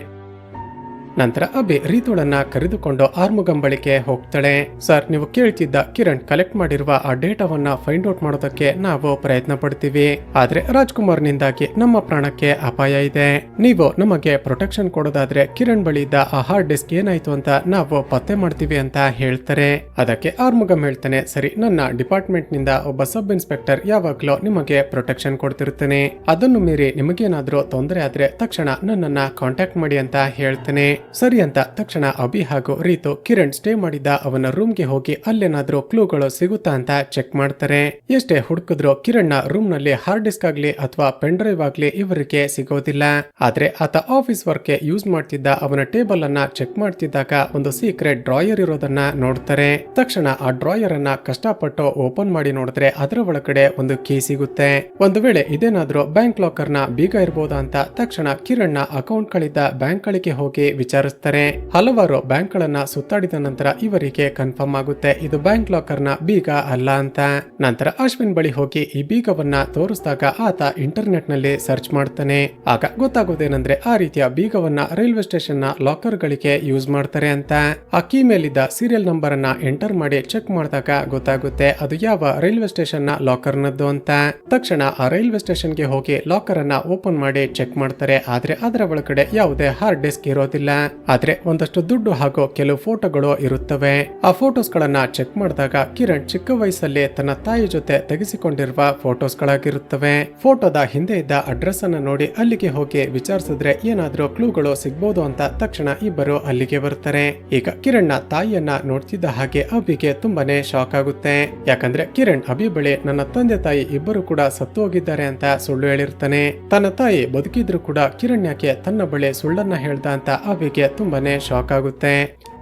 ನಂತರ ಅಭಿ ರೀತುಳನ್ನ ಕರೆದುಕೊಂಡು ಆರ್ಮುಗಂ ಬಳಿಗೆ ಹೋಗ್ತಾಳೆ. ಸರ್, ನೀವು ಕೇಳ್ತಿದ್ದ ಕಿರಣ್ ಕಲೆಕ್ಟ್ ಮಾಡಿರುವ ಆ ಡೇಟಾವನ್ನ ಫೈಂಡ್ ಔಟ್ ಮಾಡೋದಕ್ಕೆ ನಾವು ಪ್ರಯತ್ನ ಪಡ್ತೀವಿ. ಆದ್ರೆ ರಾಜ್ಕುಮಾರ್ನಿಂದಾಗಿ ನಮ್ಮ ಪ್ರಾಣಕ್ಕೆ ಅಪಾಯ ಇದೆ. ನೀವು ನಮಗೆ ಪ್ರೊಟೆಕ್ಷನ್ ಕೊಡೋದಾದ್ರೆ ಕಿರಣ್ ಬಳಿ ಇದ್ದ ಆ ಹಾರ್ಡ್ ಡಿಸ್ಕ್ ಏನಾಯ್ತು ಅಂತ ನಾವು ಪತ್ತೆ ಮಾಡ್ತೀವಿ ಅಂತ ಹೇಳ್ತಾರೆ. ಅದಕ್ಕೆ ಆರ್ಮುಗಂ ಹೇಳ್ತಾನೆ, ಸರಿ, ನನ್ನ ಡಿಪಾರ್ಟ್ಮೆಂಟ್ ನಿಂದ ಒಬ್ಬ ಸಬ್ ಇನ್ಸ್ಪೆಕ್ಟರ್ ಯಾವಾಗ್ಲೂ ನಿಮಗೆ ಪ್ರೊಟೆಕ್ಷನ್ ಕೊಡ್ತಿರ್ತಾನೆ. ಅದನ್ನು ಮೀರಿ ನಿಮಗೇನಾದ್ರೂ ತೊಂದರೆ ಆದ್ರೆ ತಕ್ಷಣ ನನ್ನನ್ನ ಕಾಂಟ್ಯಾಕ್ಟ್ ಮಾಡಿ ಅಂತ ಹೇಳ್ತಾನೆ. ಸರಿ ಅಂತ ತಕ್ಷಣ ಅಭಿ ಹಾಗೂ ರೀತು ಕಿರಣ್ ಸ್ಟೇ ಮಾಡಿದ್ದ ಅವನ ರೂಮ್ಗೆ ಹೋಗಿ ಅಲ್ಲೇನಾದ್ರೂ ಕ್ಲೂಗಳು ಸಿಗುತ್ತಾ ಅಂತ ಚೆಕ್ ಮಾಡ್ತಾರೆ. ಎಷ್ಟೇ ಹುಡುಕಿದ್ರು ಕಿರಣ್ ನ ರೂಮ್ ನಲ್ಲಿ ಹಾರ್ಡ್ ಡಿಸ್ಕ್ ಆಗ್ಲಿ ಅಥವಾ ಪೆನ್ ಡ್ರೈವ್ ಆಗ್ಲಿ ಇವರಿಗೆ ಸಿಗೋದಿಲ್ಲ. ಆದ್ರೆ ಆತ ಆಫೀಸ್ ವರ್ಕ್ ಗೆ ಯೂಸ್ ಮಾಡ್ತಿದ್ದ ಅವನ ಟೇಬಲ್ ಅನ್ನ ಚೆಕ್ ಮಾಡ್ತಿದ್ದಾಗ ಒಂದು ಸೀಕ್ರೆಟ್ ಡ್ರಾಯರ್ ಇರೋದನ್ನ ನೋಡ್ತಾರೆ. ತಕ್ಷಣ ಆ ಡ್ರಾಯರ್ ಅನ್ನ ಕಷ್ಟಪಟ್ಟು ಓಪನ್ ಮಾಡಿ ನೋಡಿದ್ರೆ ಅದರ ಒಳಗಡೆ ಒಂದು ಕೀ ಸಿಗುತ್ತೆ. ಒಂದು ವೇಳೆ ಇದೇನಾದ್ರೂ ಬ್ಯಾಂಕ್ ಲಾಕರ್ ನ ಬೀಗ ಇರಬಹುದಾ ಅಂತ ತಕ್ಷಣ ಕಿರಣ್ ನ ಅಕೌಂಟ್ ಗಳಿದ್ದ ಬ್ಯಾಂಕ್ ಗಳಿಗೆ ಹೋಗಿ ವಿಚಾರಿಸ್ತಾರೆ. ಹಲವಾರು ಬ್ಯಾಂಕ್ ಗಳನ್ನ ಸುತ್ತಾಡಿದ ನಂತರ ಇವರಿಗೆ ಕನ್ಫರ್ಮ್ ಆಗುತ್ತೆ ಇದು ಬ್ಯಾಂಕ್ ಲಾಕರ್ ನ ಬೀಗ ಅಲ್ಲ ಅಂತ. ನಂತರ ಅಶ್ವಿನ್ ಬಳಿ ಹೋಗಿ ಈ ಬೀಗವನ್ನ ತೋರಿಸಿದಾಗ ಆತ ಇಂಟರ್ನೆಟ್ ನಲ್ಲಿ ಸರ್ಚ್ ಮಾಡ್ತಾನೆ. ಆಗ ಗೊತ್ತಾಗೋದೇನಂದ್ರೆ ಆ ರೀತಿಯ ಬೀಗವನ್ನ ರೈಲ್ವೆ ಸ್ಟೇಷನ್ ನ ಲಾಕರ್ ಗಳಿಗೆ ಯೂಸ್ ಮಾಡ್ತಾರೆ ಅಂತ. ಆ ಕೀ ಮೇಲಿದ್ದ ಸೀರಿಯಲ್ ನಂಬರ್ ಅನ್ನ ಎಂಟರ್ ಮಾಡಿ ಚೆಕ್ ಮಾಡಿದಾಗ ಗೊತ್ತಾಗುತ್ತೆ ಅದು ಯಾವ ರೈಲ್ವೆ ಸ್ಟೇಷನ್ ನ ಲಾಕರ್ ನದ್ದು ಅಂತ. ತಕ್ಷಣ ಆ ರೈಲ್ವೆ ಸ್ಟೇಷನ್ ಗೆ ಹೋಗಿ ಲಾಕರ್ ಅನ್ನ ಓಪನ್ ಮಾಡಿ ಚೆಕ್ ಮಾಡ್ತಾರೆ. ಆದ್ರೆ ಅದರ ಒಳಗಡೆ ಯಾವುದೇ ಹಾರ್ಡ್ ಡಿಸ್ಕ್ ಇರೋದಿಲ್ಲ. ಆದ್ರೆ ಒಂದಷ್ಟು ದುಡ್ಡು ಹಾಗೂ ಕೆಲವು ಫೋಟೋಗಳು ಇರುತ್ತವೆ. ಆ ಫೋಟೋಸ್ ಗಳನ್ನ ಚೆಕ್ ಮಾಡಿದಾಗ ಕಿರಣ್ ಚಿಕ್ಕ ವಯಸ್ಸಲ್ಲಿ ತನ್ನ ತಾಯಿ ಜೊತೆ ತೆಗೆಸಿಕೊಂಡಿರುವ ಫೋಟೋಸ್ ಗಳಾಗಿರುತ್ತವೆ. ಫೋಟೋದ ಹಿಂದೆ ಇದ್ದ ಅಡ್ರೆಸ್ ಅನ್ನ ನೋಡಿ ಅಲ್ಲಿಗೆ ಹೋಗಿ ವಿಚಾರಿಸಿದ್ರೆ ಏನಾದ್ರೂ ಕ್ಲೂಗಳು ಸಿಗ್ಬೋದು ಅಂತ ತಕ್ಷಣ ಇಬ್ಬರು ಅಲ್ಲಿಗೆ ಬರ್ತಾರೆ. ಈಗ ಕಿರಣ್ ನ ತಾಯಿಯನ್ನ ನೋಡ್ತಿದ್ದ ಹಾಗೆ ಅಭಿಗೆ ತುಂಬಾನೇ ಶಾಕ್ ಆಗುತ್ತೆ. ಯಾಕಂದ್ರೆ ಕಿರಣ್ ಅಭಿ ಬಳಿ ನನ್ನ ತಂದೆ ತಾಯಿ ಇಬ್ಬರು ಕೂಡ ಸತ್ತು ಹೋಗಿದ್ದಾರೆ ಅಂತ ಸುಳ್ಳು ಹೇಳಿರ್ತಾನೆ. ತನ್ನ ತಾಯಿ ಬದುಕಿದ್ರು ಕೂಡ ಕಿರಣ್ ಯಾಕೆ ತನ್ನ ಬಳಿ ಸುಳ್ಳನ್ನ ಹೇಳ್ದ ಅಂತ ಅಭಿಗೆ ತುಂಬಾನೇ ಶಾಕ್ ಆಗುತ್ತೆ.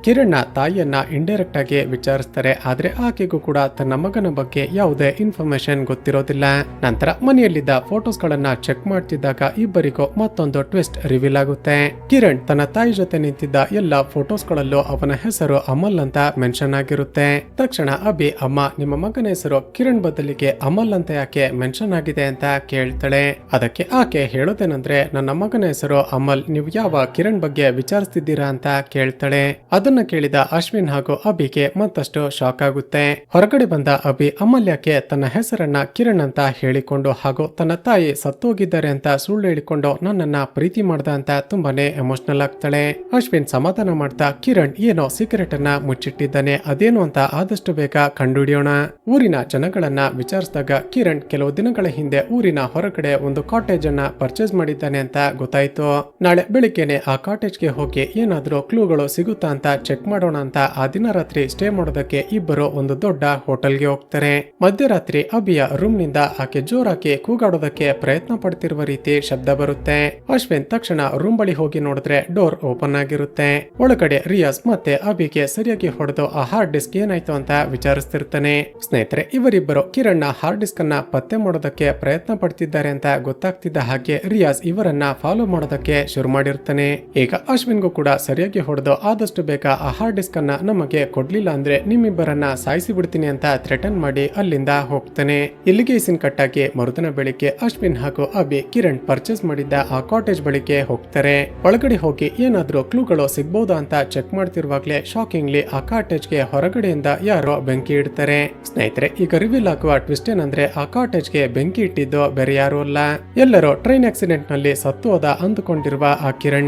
ಕಿರಣ್ ನ ತಾಯಿಯನ್ನ ಇಂಡೈರೆಕ್ಟ್ ಆಗಿ ವಿಚಾರಿಸ್ತಾರೆ. ಆದ್ರೆ ಆಕೆಗೂ ಕೂಡ ತನ್ನ ಮಗನ ಬಗ್ಗೆ ಯಾವುದೇ ಇನ್ಫಾರ್ಮೇಶನ್ ಗೊತ್ತಿರೋದಿಲ್ಲ. ನಂತರ ಮನೆಯಲ್ಲಿದ್ದ ಫೋಟೋಸ್ ಗಳನ್ನ ಚೆಕ್ ಮಾಡ್ತಿದ್ದಾಗ ಇಬ್ಬರಿಗೂ ಮತ್ತೊಂದು ಟ್ವಿಸ್ಟ್ ರಿವೀಲ್ ಆಗುತ್ತೆ. ಕಿರಣ್ ತನ್ನ ತಾಯಿ ಜೊತೆ ನಿಂತಿದ್ದ ಎಲ್ಲ ಫೋಟೋಸ್ ಗಳಲ್ಲೂ ಅವನ ಹೆಸರು ಅಮಲ್ ಅಂತ ಮೆನ್ಷನ್ ಆಗಿರುತ್ತೆ. ತಕ್ಷಣ ಅಭಿ ಅಮ್ಮ ನಿಮ್ಮ ಮಗನ ಹೆಸರು ಕಿರಣ್ ಬದಲಿಗೆ ಅಮಲ್ ಅಂತ ಯಾಕೆ ಮೆನ್ಷನ್ ಆಗಿದೆ ಅಂತ ಕೇಳ್ತಾಳೆ. ಅದಕ್ಕೆ ಆಕೆ ಹೇಳೋದೇನಂದ್ರೆ ನನ್ನ ಮಗನ ಹೆಸರು ಅಮಲ್, ನೀವು ಯಾವ ಕಿರಣ್ ಬಗ್ಗೆ ವಿಚಾರಿಸ್ತಿದ್ದೀರಾ ಅಂತ ಕೇಳ್ತಾಳೆ. ಅದನ್ನ ಕೇಳಿದ ಅಶ್ವಿನ್ ಹಾಗೂ ಅಭಿಗೆ ಮತ್ತಷ್ಟು ಶಾಕ್ ಆಗುತ್ತೆ. ಹೊರಗಡೆ ಬಂದ ಅಭಿ ಅಮಲ್ ಯಾಕೆ ತನ್ನ ಹೆಸರನ್ನ ಕಿರಣ್ ಅಂತ ಹೇಳಿಕೊಂಡು ಹಾಗೂ ತನ್ನ ತಾಯಿ ಸತ್ತೋಗಿದ್ದಾರೆ ಅಂತ ಸುಳ್ಳು ಹೇಳಿಕೊಂಡು ನನ್ನನ್ನ ಪ್ರೀತಿ ಮಾಡ್ದ ಅಂತ ತುಂಬಾನೇ ಎಮೋಷನಲ್ ಆಗ್ತಾಳೆ. ಅಶ್ವಿನ್ ಸಮಾಧಾನ ಮಾಡ್ತಾ ಕಿರಣ್ ಏನೋ ಸೀಕ್ರೆಟ್ ಅನ್ನ ಮುಚ್ಚಿಟ್ಟಿದ್ದಾನೆ, ಅದೇನು ಅಂತ ಆದಷ್ಟು ಬೇಗ ಕಂಡುಹಿಡಿಯೋಣ. ಊರಿನ ಜನಗಳನ್ನ ವಿಚಾರಿಸಿದಾಗ ಕಿರಣ್ ಕೆಲವು ದಿನಗಳ ಹಿಂದೆ ಊರಿನ ಹೊರಗಡೆ ಒಂದು ಕಾಟೇಜ್ ಅನ್ನ ಪರ್ಚೇಸ್ ಮಾಡಿದ್ದಾನೆ ಅಂತ ಗೊತ್ತಾಯ್ತು. ನಾಳೆ ಬೆಳಿಗ್ಗೆನೆ ಆ ಕಾಟೇಜ್ಗೆ ಹೋಗಿ ಏನಾದ್ರೂ ಕ್ಲೂಗಳು ಸಿಗುತ್ತಾ ಅಂತ ಚೆಕ್ ಮಾಡೋಣ ಅಂತ ಆ ದಿನ ರಾತ್ರಿ ಸ್ಟೇ ಮಾಡೋದಕ್ಕೆ ಇಬ್ಬರು ಒಂದು ದೊಡ್ಡ ಹೋಟೆಲ್ಗೆ ಹೋಗ್ತಾರೆ. ಮಧ್ಯರಾತ್ರಿ ಅಭಿಯ ರೂಮ್ ನಿಂದ ಆಕೆ ಜೋರಾಗಿ ಕೂಗಾಡೋದಕ್ಕೆ ಪ್ರಯತ್ನ ಪಡ್ತಿರುವ ರೀತಿ ಶಬ್ದ ಬರುತ್ತೆ. ಅಶ್ವಿನ್ ತಕ್ಷಣ ರೂಮ್ ಬಳಿ ಹೋಗಿ ನೋಡಿದ್ರೆ ಡೋರ್ ಓಪನ್ ಆಗಿರುತ್ತೆ. ಒಳಗಡೆ ರಿಯಾಜ್ ಮತ್ತೆ ಅಭಿಗೆ ಸರಿಯಾಗಿ ಹೊಡೆದು ಆ ಹಾರ್ಡ್ ಡಿಸ್ಕ್ ಏನಾಯ್ತು ಅಂತ ವಿಚಾರಿಸ್ತಿರ್ತಾನೆ. ಸ್ನೇಹಿತರೆ, ಇವರಿಬ್ಬರು ಕಿರಣ್ ನ ಹಾರ್ಡ್ ಡಿಸ್ಕ್ ಅನ್ನ ಪತ್ತೆ ಮಾಡೋದಕ್ಕೆ ಪ್ರಯತ್ನ ಪಡ್ತಿದ್ದಾರೆ ಅಂತ ಗೊತ್ತಾಗ್ತಿದ್ದ ಹಾಗೆ ರಿಯಾಜ್ ಇವರನ್ನ ಫಾಲೋ ಮಾಡೋದಕ್ಕೆ ಶುರು ಮಾಡಿರ್ತಾನೆ. ಈಗ ಅಶ್ವಿನ್ಗೂ ಕೂಡ ಸರಿಯಾಗಿ ಹೊಡೆದು ಆದಷ್ಟು ಬೇಗ ಆ ಹಾರ್ಡ್ ಡಿಸ್ಕ್ ಅನ್ನ ನಮಗೆ ಕೊಡ್ಲಿಲ್ಲ ಅಂದ್ರೆ ನಿಮ್ಮಿಬ್ಬರನ್ನ ಸಾಯಿಸಿ ಬಿಡ್ತೀನಿ ಅಂತ ಥ್ರೆಟನ್ ಮಾಡಿ ಅಲ್ಲಿಂದ ಹೋಗ್ತಾನೆ. ಇಲ್ಲಿಗೆ ಸೀನ್ ಕಟ್ ಆಗಿ ಮರುದಿನ ಬೆಳಿಗ್ಗೆ ಅಶ್ವಿನ್ ಹಾಗೂ ಅಭಿ ಕಿರಣ್ ಪರ್ಚೇಸ್ ಮಾಡಿದ್ದ ಆ ಕಾಟೇಜ್ ಬಳಿಗೆ ಹೋಗ್ತಾರೆ. ಒಳಗಡೆ ಹೋಗಿ ಏನಾದ್ರೂ ಕ್ಲೂಗಳು ಸಿಗ್ಬಹುದಾ ಅಂತ ಚೆಕ್ ಮಾಡ್ತಿರುವಾಗ್ಲೇ ಶಾಕಿಂಗ್ಲಿ ಆ ಕಾಟೇಜ್ಗೆ ಹೊರಗಡೆಯಿಂದ ಯಾರೋ ಬೆಂಕಿ ಇಡ್ತಾರೆ. ಸ್ನೇಹಿತರೆ, ಈಗ ರಿವೀಲ್ ಆಗುವ ಟ್ವಿಸ್ಟ್ ಏನಂದ್ರೆ ಆ ಕಾಟೇಜ್ಗೆ ಬೆಂಕಿ ಇಟ್ಟಿದ್ದು ಬೇರೆ ಯಾರು ಅಲ್ಲ, ಎಲ್ಲರೂ ಟ್ರೈನ್ ಆಕ್ಸಿಡೆಂಟ್ ನಲ್ಲಿ ಸತ್ತು ಹೋದ ಅಂದುಕೊಂಡಿರುವ ಆ ಕಿರಣ್.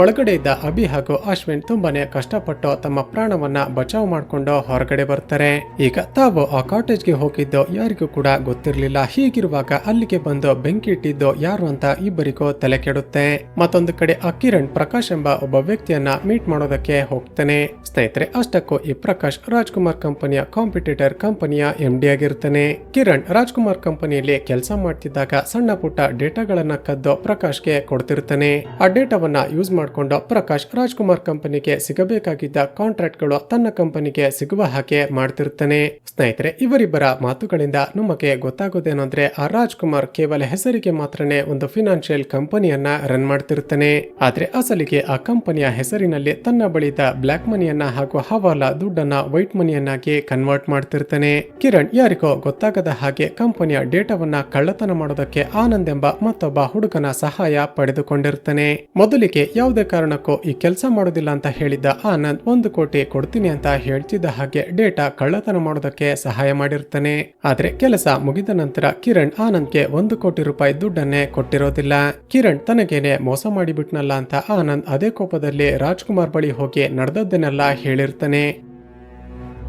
ಒಳಗಡೆ ಇದ್ದ ಅಭಿ ಹಾಗೂ ಅಶ್ವಿನ್ ತುಂಬಾನೇ ಕಷ್ಟಪಟ್ಟು ತಮ್ಮ ಪ್ರಾಣವನ್ನ ಬಚಾವ್ ಮಾಡ್ಕೊಂಡು ಹೊರಗಡೆ ಬರ್ತಾರೆ. ಈಗ ತಾವು ಆ ಕಾಟೇಜ್ಗೆ ಹೋಗಿದ್ದು ಯಾರಿಗೂ ಕೂಡ ಗೊತ್ತಿರಲಿಲ್ಲ. ಹೀಗಿರುವಾಗ ಅಲ್ಲಿಗೆ ಬಂದು ಬೆಂಕಿ ಇಟ್ಟಿದ್ದು ಯಾರು ಅಂತ ಇಬ್ಬರಿಗೂ ತಲೆ ಕೆಡುತ್ತೆ. ಮತ್ತೊಂದು ಕಡೆ ಆ ಕಿರಣ್ ಪ್ರಕಾಶ್ ಎಂಬ ಒಬ್ಬ ವ್ಯಕ್ತಿಯನ್ನ ಮೀಟ್ ಮಾಡೋದಕ್ಕೆ ಹೋಗ್ತಾನೆ. ಸ್ನೇಹಿತರೆ, ಅಷ್ಟಕ್ಕೂ ಈ ಪ್ರಕಾಶ್ ರಾಜ್ಕುಮಾರ್ ಕಂಪನಿಯ ಕಾಂಪಿಟೇಟರ್ ಕಂಪನಿಯ MD ಆಗಿರ್ತಾನೆ. ಕಿರಣ್ ರಾಜ್ಕುಮಾರ್ ಕಂಪನಿಯಲ್ಲಿ ಕೆಲಸ ಮಾಡ್ತಿದ್ದಾಗ ಸಣ್ಣ ಪುಟ್ಟ ಡೇಟಾಗಳನ್ನ ಕದ್ದು ಪ್ರಕಾಶ್ಗೆ ಕೊಡ್ತಿರ್ತಾನೆ. ಆ ಡೇಟಾವನ್ನ ಯೂಸ್ ಮಾಡ್ಕೊಂಡು ಪ್ರಕಾಶ್ ರಾಜ್ಕುಮಾರ್ ಕಂಪನಿಗೆ ಸಿಗಬೇಕಾಗಿದ್ದ ಕಾಂಟ್ರಾಕ್ಟ್ ಗಳು ತನ್ನ ಕಂಪನಿಗೆ ಸಿಗುವ ಹಾಗೆ ಮಾಡ್ತಿರ್ತಾನೆ. ಸ್ನೇಹಿತರೆ, ಇವರಿಬ್ಬರ ಮಾತುಗಳಿಂದ ನಮಗೆ ಗೊತ್ತಾಗೋದೇನಂದ್ರೆ ಆ ರಾಜ್ಕುಮಾರ್ ಕೇವಲ ಹೆಸರಿಗೆ ಮಾತ್ರನೇ ಒಂದು ಫಿನಾನ್ಷಿಯಲ್ ಕಂಪನಿಯನ್ನ ರನ್ ಮಾಡ್ತಿರ್ತಾನೆ. ಆದ್ರೆ ಅಸಲಿಗೆ ಆ ಕಂಪನಿಯ ಹೆಸರಿನಲ್ಲಿ ತನ್ನ ಬಳಿದ ಬ್ಲಾಕ್ ಮನಿಯನ್ನ ಹಾಗೂ ಹವಾಲಾ ದುಡ್ಡನ್ನ ವೈಟ್ ಮನಿಯನ್ನಾಗಿ ಕನ್ವರ್ಟ್ ಮಾಡ್ತಿರ್ತಾನೆ. ಕಿರಣ್ ಯಾರಿಗೋ ಗೊತ್ತಾಗದ ಹಾಗೆ ಕಂಪನಿಯ ಡೇಟಾವನ್ನ ಕಳ್ಳತನ ಮಾಡೋದಕ್ಕೆ ಆನಂದ್ ಎಂಬ ಮತ್ತೊಬ್ಬ ಹುಡುಗನ ಸಹಾಯ ಪಡೆದುಕೊಂಡಿರ್ತಾನೆ. ಮೊದಲಿಗೆ ಯಾವುದೇ ಕಾರಣಕ್ಕೂ ಈ ಕೆಲಸ ಮಾಡೋದಿಲ್ಲ ಅಂತ ಹೇಳಿದ್ದ ಆನಂದ್ 1 ಕೋಟಿ ಕೊಡ್ತೀನಿ ಅಂತ ಹೇಳ್ತಿದ್ದ ಹಾಗೆ ಡೇಟಾ ಕಳ್ಳತನ ಮಾಡೋದಕ್ಕೆ ಸಹಾಯ ಮಾಡಿರ್ತಾನೆ. ಆದ್ರೆ ಕೆಲಸ ಮುಗಿದ ನಂತರ ಕಿರಣ್ ಆನಂದ್ಗೆ 1 ಕೋಟಿ ರೂಪಾಯಿ ದುಡ್ಡನ್ನೇ ಕೊಟ್ಟಿರೋದಿಲ್ಲ. ಕಿರಣ್ ತನಗೇನೆ ಮೋಸ ಮಾಡಿಬಿಟ್ನಲ್ಲ ಅಂತ ಆನಂದ್ ಅದೇ ಕೋಪದಲ್ಲಿ ರಾಜ್ಕುಮಾರ್ ಬಳಿ ಹೋಗಿ ನಡೆದದ್ದನ್ನೆಲ್ಲ ಹೇಳಿರ್ತಾನೆ.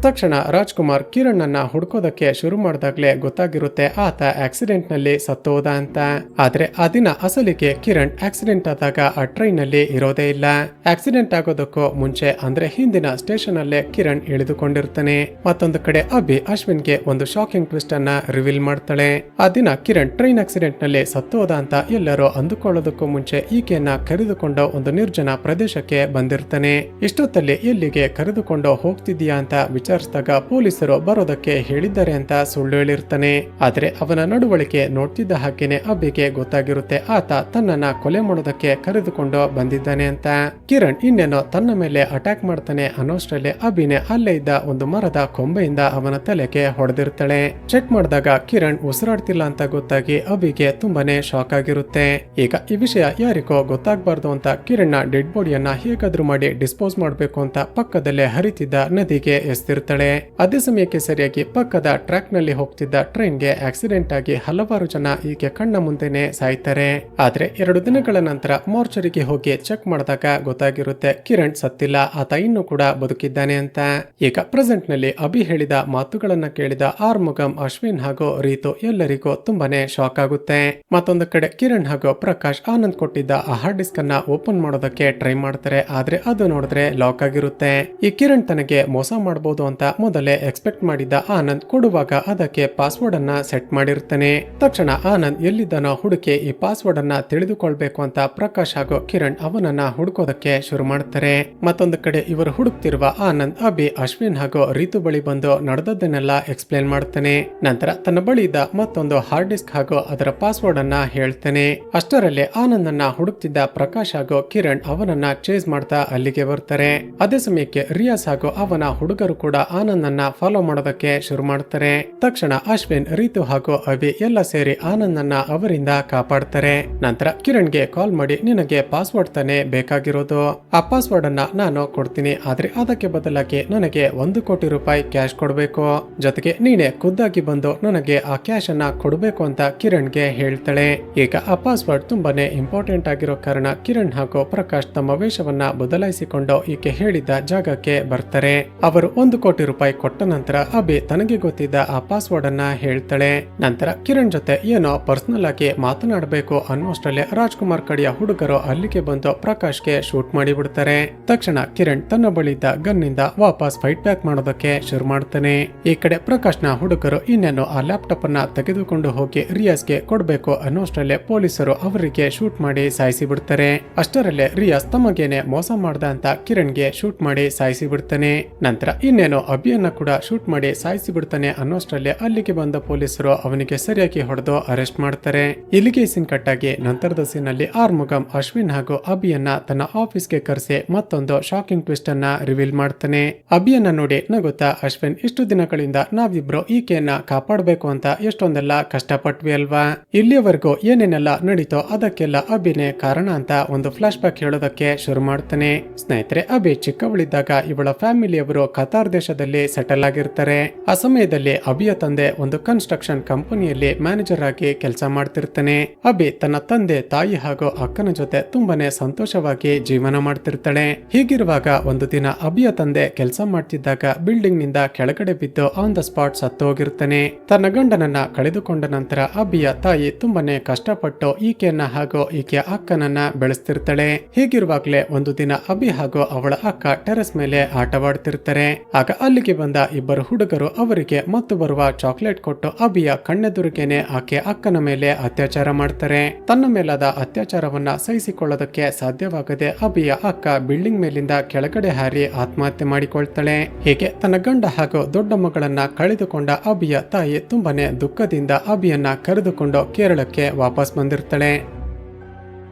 ತಕ್ಷಣ ರಾಜ್ಕುಮಾರ್ ಕಿರಣ್ ಅನ್ನ ಹುಡ್ಕೋದಕ್ಕೆ ಶುರು ಮಾಡಿದಾಗ್ಲೇ ಗೊತ್ತಾಗಿರುತ್ತೆ ಆತ ಆಕ್ಸಿಡೆಂಟ್ ನಲ್ಲಿ ಸತ್ತೋದ ಅಂತ. ಆದ್ರೆ ಆ ದಿನ ಅಸಲಿಗೆ ಕಿರಣ್ ಆಕ್ಸಿಡೆಂಟ್ ಆದಾಗ ಆ ಟ್ರೈನ್ ನಲ್ಲಿ ಇರೋದೇ ಇಲ್ಲ. ಆಕ್ಸಿಡೆಂಟ್ ಆಗೋದಕ್ಕೂ ಮುಂಚೆ ಅಂದ್ರೆ ಹಿಂದಿನ ಸ್ಟೇಷನ್ ಅಲ್ಲೇ ಕಿರಣ್ ಇಳಿದುಕೊಂಡಿರ್ತಾನೆ. ಮತ್ತೊಂದು ಕಡೆ ಅಭಿ ಅಶ್ವಿನ್ಗೆ ಒಂದು ಶಾಕಿಂಗ್ ಟ್ವಿಸ್ಟ್ ಅನ್ನ ರಿವೀಲ್ ಮಾಡ್ತಾಳೆ. ಆ ದಿನ ಕಿರಣ್ ಟ್ರೈನ್ ಆಕ್ಸಿಡೆಂಟ್ ನಲ್ಲಿ ಸತ್ತೋದ ಅಂತ ಎಲ್ಲರೂ ಅಂದುಕೊಳ್ಳೋದಕ್ಕೂ ಮುಂಚೆ ಈಕೆಯನ್ನ ಕರೆದುಕೊಂಡು ಒಂದು ನಿರ್ಜನ ಪ್ರದೇಶಕ್ಕೆ ಬಂದಿರ್ತಾನೆ. ಇಷ್ಟೊತ್ತಲ್ಲಿ ಎಲ್ಲಿಗೆ ಕರೆದುಕೊಂಡು ಹೋಗ್ತಿದ್ಯಾ ಅಂತ ವಿಚಾರಿಸಿದಾಗ ಪೊಲೀಸರು ಬರೋದಕ್ಕೆ ಹೇಳಿದ್ದಾರೆ ಅಂತ ಸುಳ್ಳು ಹೇಳಿರ್ತಾನೆ. ಆದ್ರೆ ಅವನ ನಡವಳಿಕೆ ನೋಡ್ತಿದ್ದ ಹಾಗೇನೆ ಅಭಿಗೆ ಗೊತ್ತಾಗಿರುತ್ತೆ ಆತ ತನ್ನನ್ನ ಕೊಲೆ ಮಾಡೋದಕ್ಕೆ ಕರೆದುಕೊಂಡು ಬಂದಿದ್ದಾನೆ ಅಂತ. ಕಿರಣ್ ಇನ್ನೇನೋ ತನ್ನ ಮೇಲೆ ಅಟ್ಯಾಕ್ ಮಾಡ್ತಾನೆ ಅನ್ನೋಷ್ಟರಲ್ಲಿ ಅಭಿನೆ ಅಲ್ಲೇ ಇದ್ದ ಒಂದು ಮರದ ಕೊಂಬೆಯಿಂದ ಅವನ ತಲೆಗೆ ಹೊಡೆದಿರ್ತಾಳೆ. ಚೆಕ್ ಮಾಡಿದಾಗ ಕಿರಣ್ ಉಸಿರಾಡ್ತಿಲ್ಲ ಅಂತ ಗೊತ್ತಾಗಿ ಅಭಿಗೆ ತುಂಬಾನೇ ಶಾಕ್ ಆಗಿರುತ್ತೆ. ಈಗ ಈ ವಿಷಯ ಯಾರಿಗೋ ಗೊತ್ತಾಗಬಾರ್ದು ಅಂತ ಕಿರಣ್ ನ ಡೆಡ್ ಬಾಡಿಯನ್ನ ಹೇಗಾದ್ರೂ ಮಾಡಿ ಡಿಸ್ಪೋಸ್ ಮಾಡಬೇಕು ಅಂತ ಪಕ್ಕದಲ್ಲೇ ಹರಿತಿದ್ದ ನದಿಗೆ ಎಸ್ತಿರ್ತಾಳೆ. ಅದೇ ಸಮಯಕ್ಕೆ ಸರಿಯಾಗಿ ಪಕ್ಕದ ಟ್ರ್ಯಾಕ್ ನಲ್ಲಿ ಹೋಗ್ತಿದ್ದ ಟ್ರೈನ್ಗೆ ಆಕ್ಸಿಡೆಂಟ್ ಆಗಿ ಹಲವಾರು ಜನ ಈಕೆ ಕಣ್ಣ ಮುಂದೆನೆ ಸಾಯ್ತಾರೆ. ಆದ್ರೆ 2 ದಿನಗಳ ನಂತರ ಮಾರ್ಚರಿಗೆ ಹೋಗಿ ಚೆಕ್ ಮಾಡಿದಾಗ ಗೊತ್ತಾಗಿರುತ್ತೆ ಕಿರಣ್ ಸತ್ತಿಲ್ಲ, ಆತ ಇನ್ನೂ ಕೂಡ ಬದುಕಿದ್ದಾನೆ ಅಂತ. ಈಗ ಪ್ರೆಸೆಂಟ್ ನಲ್ಲಿ ಅಭಿ ಹೇಳಿದ ಮಾತುಗಳನ್ನ ಕೇಳಿದ ಆರ್ಮುಗಂ, ಅಶ್ವಿನ್ ಹಾಗೂ ರೀತು ಎಲ್ಲರಿಗೂ ತುಂಬಾನೇ ಶಾಕ್ ಆಗುತ್ತೆ. ಮತ್ತೊಂದು ಕಡೆ ಕಿರಣ್ ಹಾಗೂ ಪ್ರಕಾಶ್ ಆನಂದ್ ಕೊಟ್ಟಿದ್ದ ಆ ಹಾರ್ಡ್ ಡಿಸ್ಕ್ ಅನ್ನ ಓಪನ್ ಮಾಡೋದಕ್ಕೆ ಟ್ರೈ ಮಾಡ್ತಾರೆ. ಆದ್ರೆ ಅದು ನೋಡಿದ್ರೆ ಲಾಕ್ ಆಗಿರುತ್ತೆ. ಈ ಕಿರಣ್ ತನಗೆ ಮೋಸ ಮಾಡಬಹುದು ಅಂತ ಮೊದಲೇ ಎಕ್ಸ್ಪೆಕ್ಟ್ ಮಾಡಿದ್ದ ಆನಂದ್ ಕೊಡುವಾಗ ಅದಕ್ಕೆ ಪಾಸ್ವರ್ಡ್ ಅನ್ನ ಸೆಟ್ ಮಾಡಿರ್ತಾನೆ. ತಕ್ಷಣ ಆನಂದ್ ಎಲ್ಲಿದ್ದಾನೋ ಹುಡುಕಿ ಈ ಪಾಸ್ವರ್ಡ್ ಅನ್ನ ತಿಳಿದುಕೊಳ್ಬೇಕು ಅಂತ ಪ್ರಕಾಶ್ ಹಾಗೂ ಕಿರಣ್ ಅವನನ್ನ ಹುಡುಕೋದಕ್ಕೆ ಶುರು ಮಾಡ್ತಾರೆ. ಮತ್ತೊಂದು ಕಡೆ ಇವರು ಹುಡುಕ್ತಿರುವ ಆನಂದ್ ಅಭಿ, ಅಶ್ವಿನ್ ಹಾಗೂ ರೀತು ಬಳಿ ಬಂದು ನಡೆದದ್ದನ್ನೆಲ್ಲ ಎಕ್ಸ್ಪ್ಲೇನ್ ಮಾಡ್ತಾನೆ. ನಂತರ ತನ್ನ ಬಳಿ ಇದ್ದ ಮತ್ತೊಂದು ಹಾರ್ಡ್ ಡಿಸ್ಕ್ ಹಾಗೂ ಅದರ ಪಾಸ್ವರ್ಡ್ ಅನ್ನ ಹೇಳ್ತಾನೆ. ಅಷ್ಟರಲ್ಲೇ ಆನಂದ್ ಅನ್ನ ಹುಡುಕ್ತಿದ್ದ ಪ್ರಕಾಶ್ ಹಾಗೂ ಕಿರಣ್ ಅವನನ್ನ ಚೇಸ್ ಮಾಡ್ತಾ ಅಲ್ಲಿಗೆ ಬರ್ತಾರೆ. ಅದೇ ಸಮಯಕ್ಕೆ ರಿಯಾಸ್ ಹಾಗೂ ಅವನ ಹುಡುಗರು ಕೂಡ ಆನಂದ್ ಅನ್ನ ಫಾಲೋ ಮಾಡೋದಕ್ಕೆ ಶುರು ಮಾಡ್ತಾರೆ. ತಕ್ಷಣ ಅಶ್ವಿನ್, ರೀತು ಹಾಗೂ ಅಭಿ ಎಲ್ಲ ಸೇರಿ ಆನಂದ್ ಅನ್ನ ಅವರಿಂದ ಕಾಪಾಡ್ತಾರೆ. ನಂತರ ಕಿರಣ್ಗೆ ಕಾಲ್ ಮಾಡಿ ನಿನಗೆ ಪಾಸ್ವರ್ಡ್ ತಾನೇ ಬೇಕಾಗಿರೋದು, ಆ ಪಾಸ್ವರ್ಡ್ ಅನ್ನ ನಾನು ಕೊಡ್ತೀನಿ, ಆದ್ರೆ ಅದಕ್ಕೆ ಬದಲಾಗಿ ನನಗೆ 1 ಕೋಟಿ ರೂಪಾಯಿ ಕ್ಯಾಶ್ ಕೊಡ್ಬೇಕು, ಜೊತೆಗೆ ನೀನೆ ಖುದ್ದಾಗಿ ಬಂದು ನನಗೆ ಆ ಕ್ಯಾಶ್ ಅನ್ನ ಕೊಡ್ಬೇಕು ಅಂತ ಕಿರಣ್ಗೆ ಹೇಳ್ತಾಳೆ. ಈಗ ಆ ಪಾಸ್ವರ್ಡ್ ತುಂಬಾನೇ ಇಂಪಾರ್ಟೆಂಟ್ ಆಗಿರೋ ಕಾರಣ ಕಿರಣ್ ಹಾಗೂ ಪ್ರಕಾಶ್ ತಮ್ಮ ವೇಷವನ್ನ ಬದಲಾಯಿಸಿಕೊಂಡು ಈಕೆ ಹೇಳಿದ್ದ ಜಾಗಕ್ಕೆ ಬರ್ತಾರೆ. ಅವರು 1 ಕೋಟಿ ರೂಪಾಯಿ ಕೊಟ್ಟ ನಂತರ ಅಭಿ ತನಗೆ ಗೊತ್ತಿದ್ದ ಆ ಪಾಸ್ವರ್ಡ್ ಅನ್ನ ಹೇಳ್ತಾಳೆ. ನಂತರ ಕಿರಣ್ ಜೊತೆ ಏನೋ ಪರ್ಸನಲ್ ಆಗಿ ಮಾತನಾಡಬೇಕು ಅನ್ನೋಷ್ಟರಲ್ಲೇ ರಾಜ್ಕುಮಾರ್ ಕಡೆಯ ಹುಡುಗರು ಅಲ್ಲಿಗೆ ಬಂದು ಪ್ರಕಾಶ್ಗೆ ಶೂಟ್ ಮಾಡಿ ಬಿಡ್ತಾರೆ. ತಕ್ಷಣ ಕಿರಣ್ ತನ್ನ ಬಳಿದ್ದ ಗನ್ ಇಂದ ವಾಪಸ್ ಫೈಟ್ ಬ್ಯಾಕ್ ಮಾಡೋದಕ್ಕೆ ಶುರು ಮಾಡ್ತಾನೆ. ಈ ಕಡೆ ಪ್ರಕಾಶ್ನ ಹುಡುಗರು ಇನ್ನೇನು ಆ ಲ್ಯಾಪ್ಟಾಪ್ ಅನ್ನ ತೆಗೆದುಕೊಂಡು ಹೋಗಿ ರಿಯಾಸ್ಗೆ ಕೊಡ್ಬೇಕು ಅನ್ನೋಷ್ಟರಲ್ಲೇ ಪೊಲೀಸರು ಅವರಿಗೆ ಶೂಟ್ ಮಾಡಿ ಸಾಯಿಸಿ ಬಿಡ್ತಾರೆ. ಅಷ್ಟರಲ್ಲೇ ರಿಯಾಸ್ ತಮಗೇನೆ ಮೋಸ ಮಾಡ್ದ ಅಂತ ಕಿರಣ್ಗೆ ಶೂಟ್ ಮಾಡಿ ಸಾಯಿಸಿ ಬಿಡ್ತಾನೆ. ನಂತರ ಇನ್ನೇನು ಅಭಿಯನ್ನ ಕೂಡ ಶೂಟ್ ಮಾಡಿ ಸಾಯಿಸಿ ಬಿಡ್ತಾನೆ ಅನ್ನೋಷ್ಟರಲ್ಲೇ ಅಲ್ಲಿಗೆ ಬಂದ ಪೊಲೀಸರು ಅವನಿಗೆ ಸರಿಯಾಗಿ ಹೊಡೆದು ಅರೆಸ್ಟ್ ಮಾಡ್ತಾರೆ. ಇಲ್ಲಿಗೆ ಸೀನ್ ಕಟ್ಟಾಗಿ ನಂತರದ ಸೀನ್ ಅಲ್ಲಿ ಆರ್ಮುಗಂ ಅಶ್ವಿನ್ ಹಾಗೂ ಅಭಿಯನ್ನ ತನ್ನ ಆಫೀಸ್ಗೆ ಕರೆಸಿ ಮತ್ತೊಂದು ಶಾಕಿಂಗ್ ಟ್ವಿಸ್ಟ್ ಅನ್ನ ರಿವೀಲ್ ಮಾಡ್ತಾನೆ. ಅಭಿಯನ್ನ ನೋಡಿ ನಗುತ್ತಾ ಅಶ್ವಿನ್, ಇಷ್ಟು ದಿನಗಳಿಂದ ನಾವಿಬ್ರು ಈಕೆಯನ್ನ ಕಾಪಾಡಬೇಕು ಅಂತ ಎಷ್ಟೊಂದೆಲ್ಲ ಕಷ್ಟಪಟ್ವಿ ಅಲ್ವಾ, ಇಲ್ಲಿಯವರೆಗೂ ಏನೇನೆಲ್ಲ ನಡೀತೋ ಅದಕ್ಕೆಲ್ಲ ಅಭಿನೇ ಕಾರಣ ಅಂತ ಒಂದು ಫ್ಲಾಶ್ ಬ್ಯಾಕ್ ಹೇಳೋದಕ್ಕೆ ಶುರು ಮಾಡ್ತಾನೆ. ಸ್ನೇಹಿತರೆ, ಅಭಿ ಚಿಕ್ಕವಳಿದ್ದಾಗ ಇವಳ ಫ್ಯಾಮಿಲಿಯವರು ಕತಾರ್ ದೇಶದಲ್ಲಿ ಸೆಟಲ್ ಆಗಿರ್ತಾರೆ. ಆ ಸಮಯದಲ್ಲಿ ಅಭಿಯ ತಂದೆ ಒಂದು ಕನ್ಸ್ಟ್ರಕ್ಷನ್ ಕಂಪನಿಯಲ್ಲಿ ಮ್ಯಾನೇಜರ್ ಆಗಿ ಕೆಲಸ ಮಾಡ್ತಿರ್ತಾನೆ. ಅಭಿ ತನ್ನ ತಂದೆ, ತಾಯಿ ಹಾಗೂ ಅಕ್ಕನ ಜೊತೆ ತುಂಬಾನೇ ಸಂತೋಷವಾಗಿ ಜೀವನ ಮಾಡ್ತಿರ್ತಾಳೆ. ಹೀಗಿರುವಾಗ ಒಂದು ದಿನ ಅಭಿಯ ತಂದೆ ಕೆಲಸ ಮಾಡ್ತಿದ್ದಾಗ ಬಿಲ್ಡಿಂಗ್ ನಿಂದ ಕೆಳಗಡೆ ಬಿದ್ದು ಆನ್ ದ ಸ್ಪಾಟ್ ಸತ್ತು ಹೋಗಿರ್ತಾನೆ. ತನ್ನ ಗಂಡನನ್ನ ಕಳೆದುಕೊಂಡ ನಂತರ ಅಭಿಯ ತಾಯಿ ತುಂಬಾನೇ ಕಷ್ಟಪಟ್ಟು ಈಕೆಯನ್ನ ಹಾಗೂ ಈಕೆಯ ಅಕ್ಕನನ್ನ ಬೆಳೆಸ್ತಿರ್ತಾಳೆ. ಹೀಗಿರುವಾಗ್ಲೇ ಒಂದು ದಿನ ಅಭಿ ಹಾಗೂ ಅವಳ ಅಕ್ಕ ಟೆರೆಸ್ ಮೇಲೆ ಆಟವಾಡ್ತಿರ್ತಾರೆ. ಆಗ ಅಲ್ಲಿಗೆ ಬಂದ ಇಬ್ಬರು ಹುಡುಗರು ಅವರಿಗೆ ಮತ್ತು ಬರುವ ಚಾಕ್ಲೇಟ್ ಕೊಟ್ಟು ಅಭಿಯ ಕಣ್ಣೆದುರಿಗೇನೆ ಆಕೆ ಅಕ್ಕನ ಮೇಲೆ ಅತ್ಯಾಚಾರ ಮಾಡ್ತಾರೆ. ತನ್ನ ಮೇಲಾದ ಅತ್ಯಾಚಾರವನ್ನ ಸಹಿಸಿಕೊಳ್ಳೋದಕ್ಕೆ ಸಾಧ್ಯವಾಗದೆ ಅಭಿಯ ಅಕ್ಕ ಬಿಲ್ಡಿಂಗ್ ಮೇಲಿಂದ ಕೆಳಗಡೆ ಹಾರಿ ಆತ್ಮಹತ್ಯೆ ಮಾಡಿಕೊಳ್ತಾಳೆ. ಹೀಗೆ ತನ್ನ ಗಂಡ ಹಾಗೂ ದೊಡ್ಡ ಮಗಳನ್ನ ಕಳೆದುಕೊಂಡ ಅಭಿಯ ತಾಯಿ ತುಂಬಾನೇ ದುಃಖದಿಂದ ಅಭಿಯನ್ನ ಕರೆದುಕೊಂಡು ಕೇರಳಕ್ಕೆ ವಾಪಸ್ ಬಂದಿರ್ತಾಳೆ.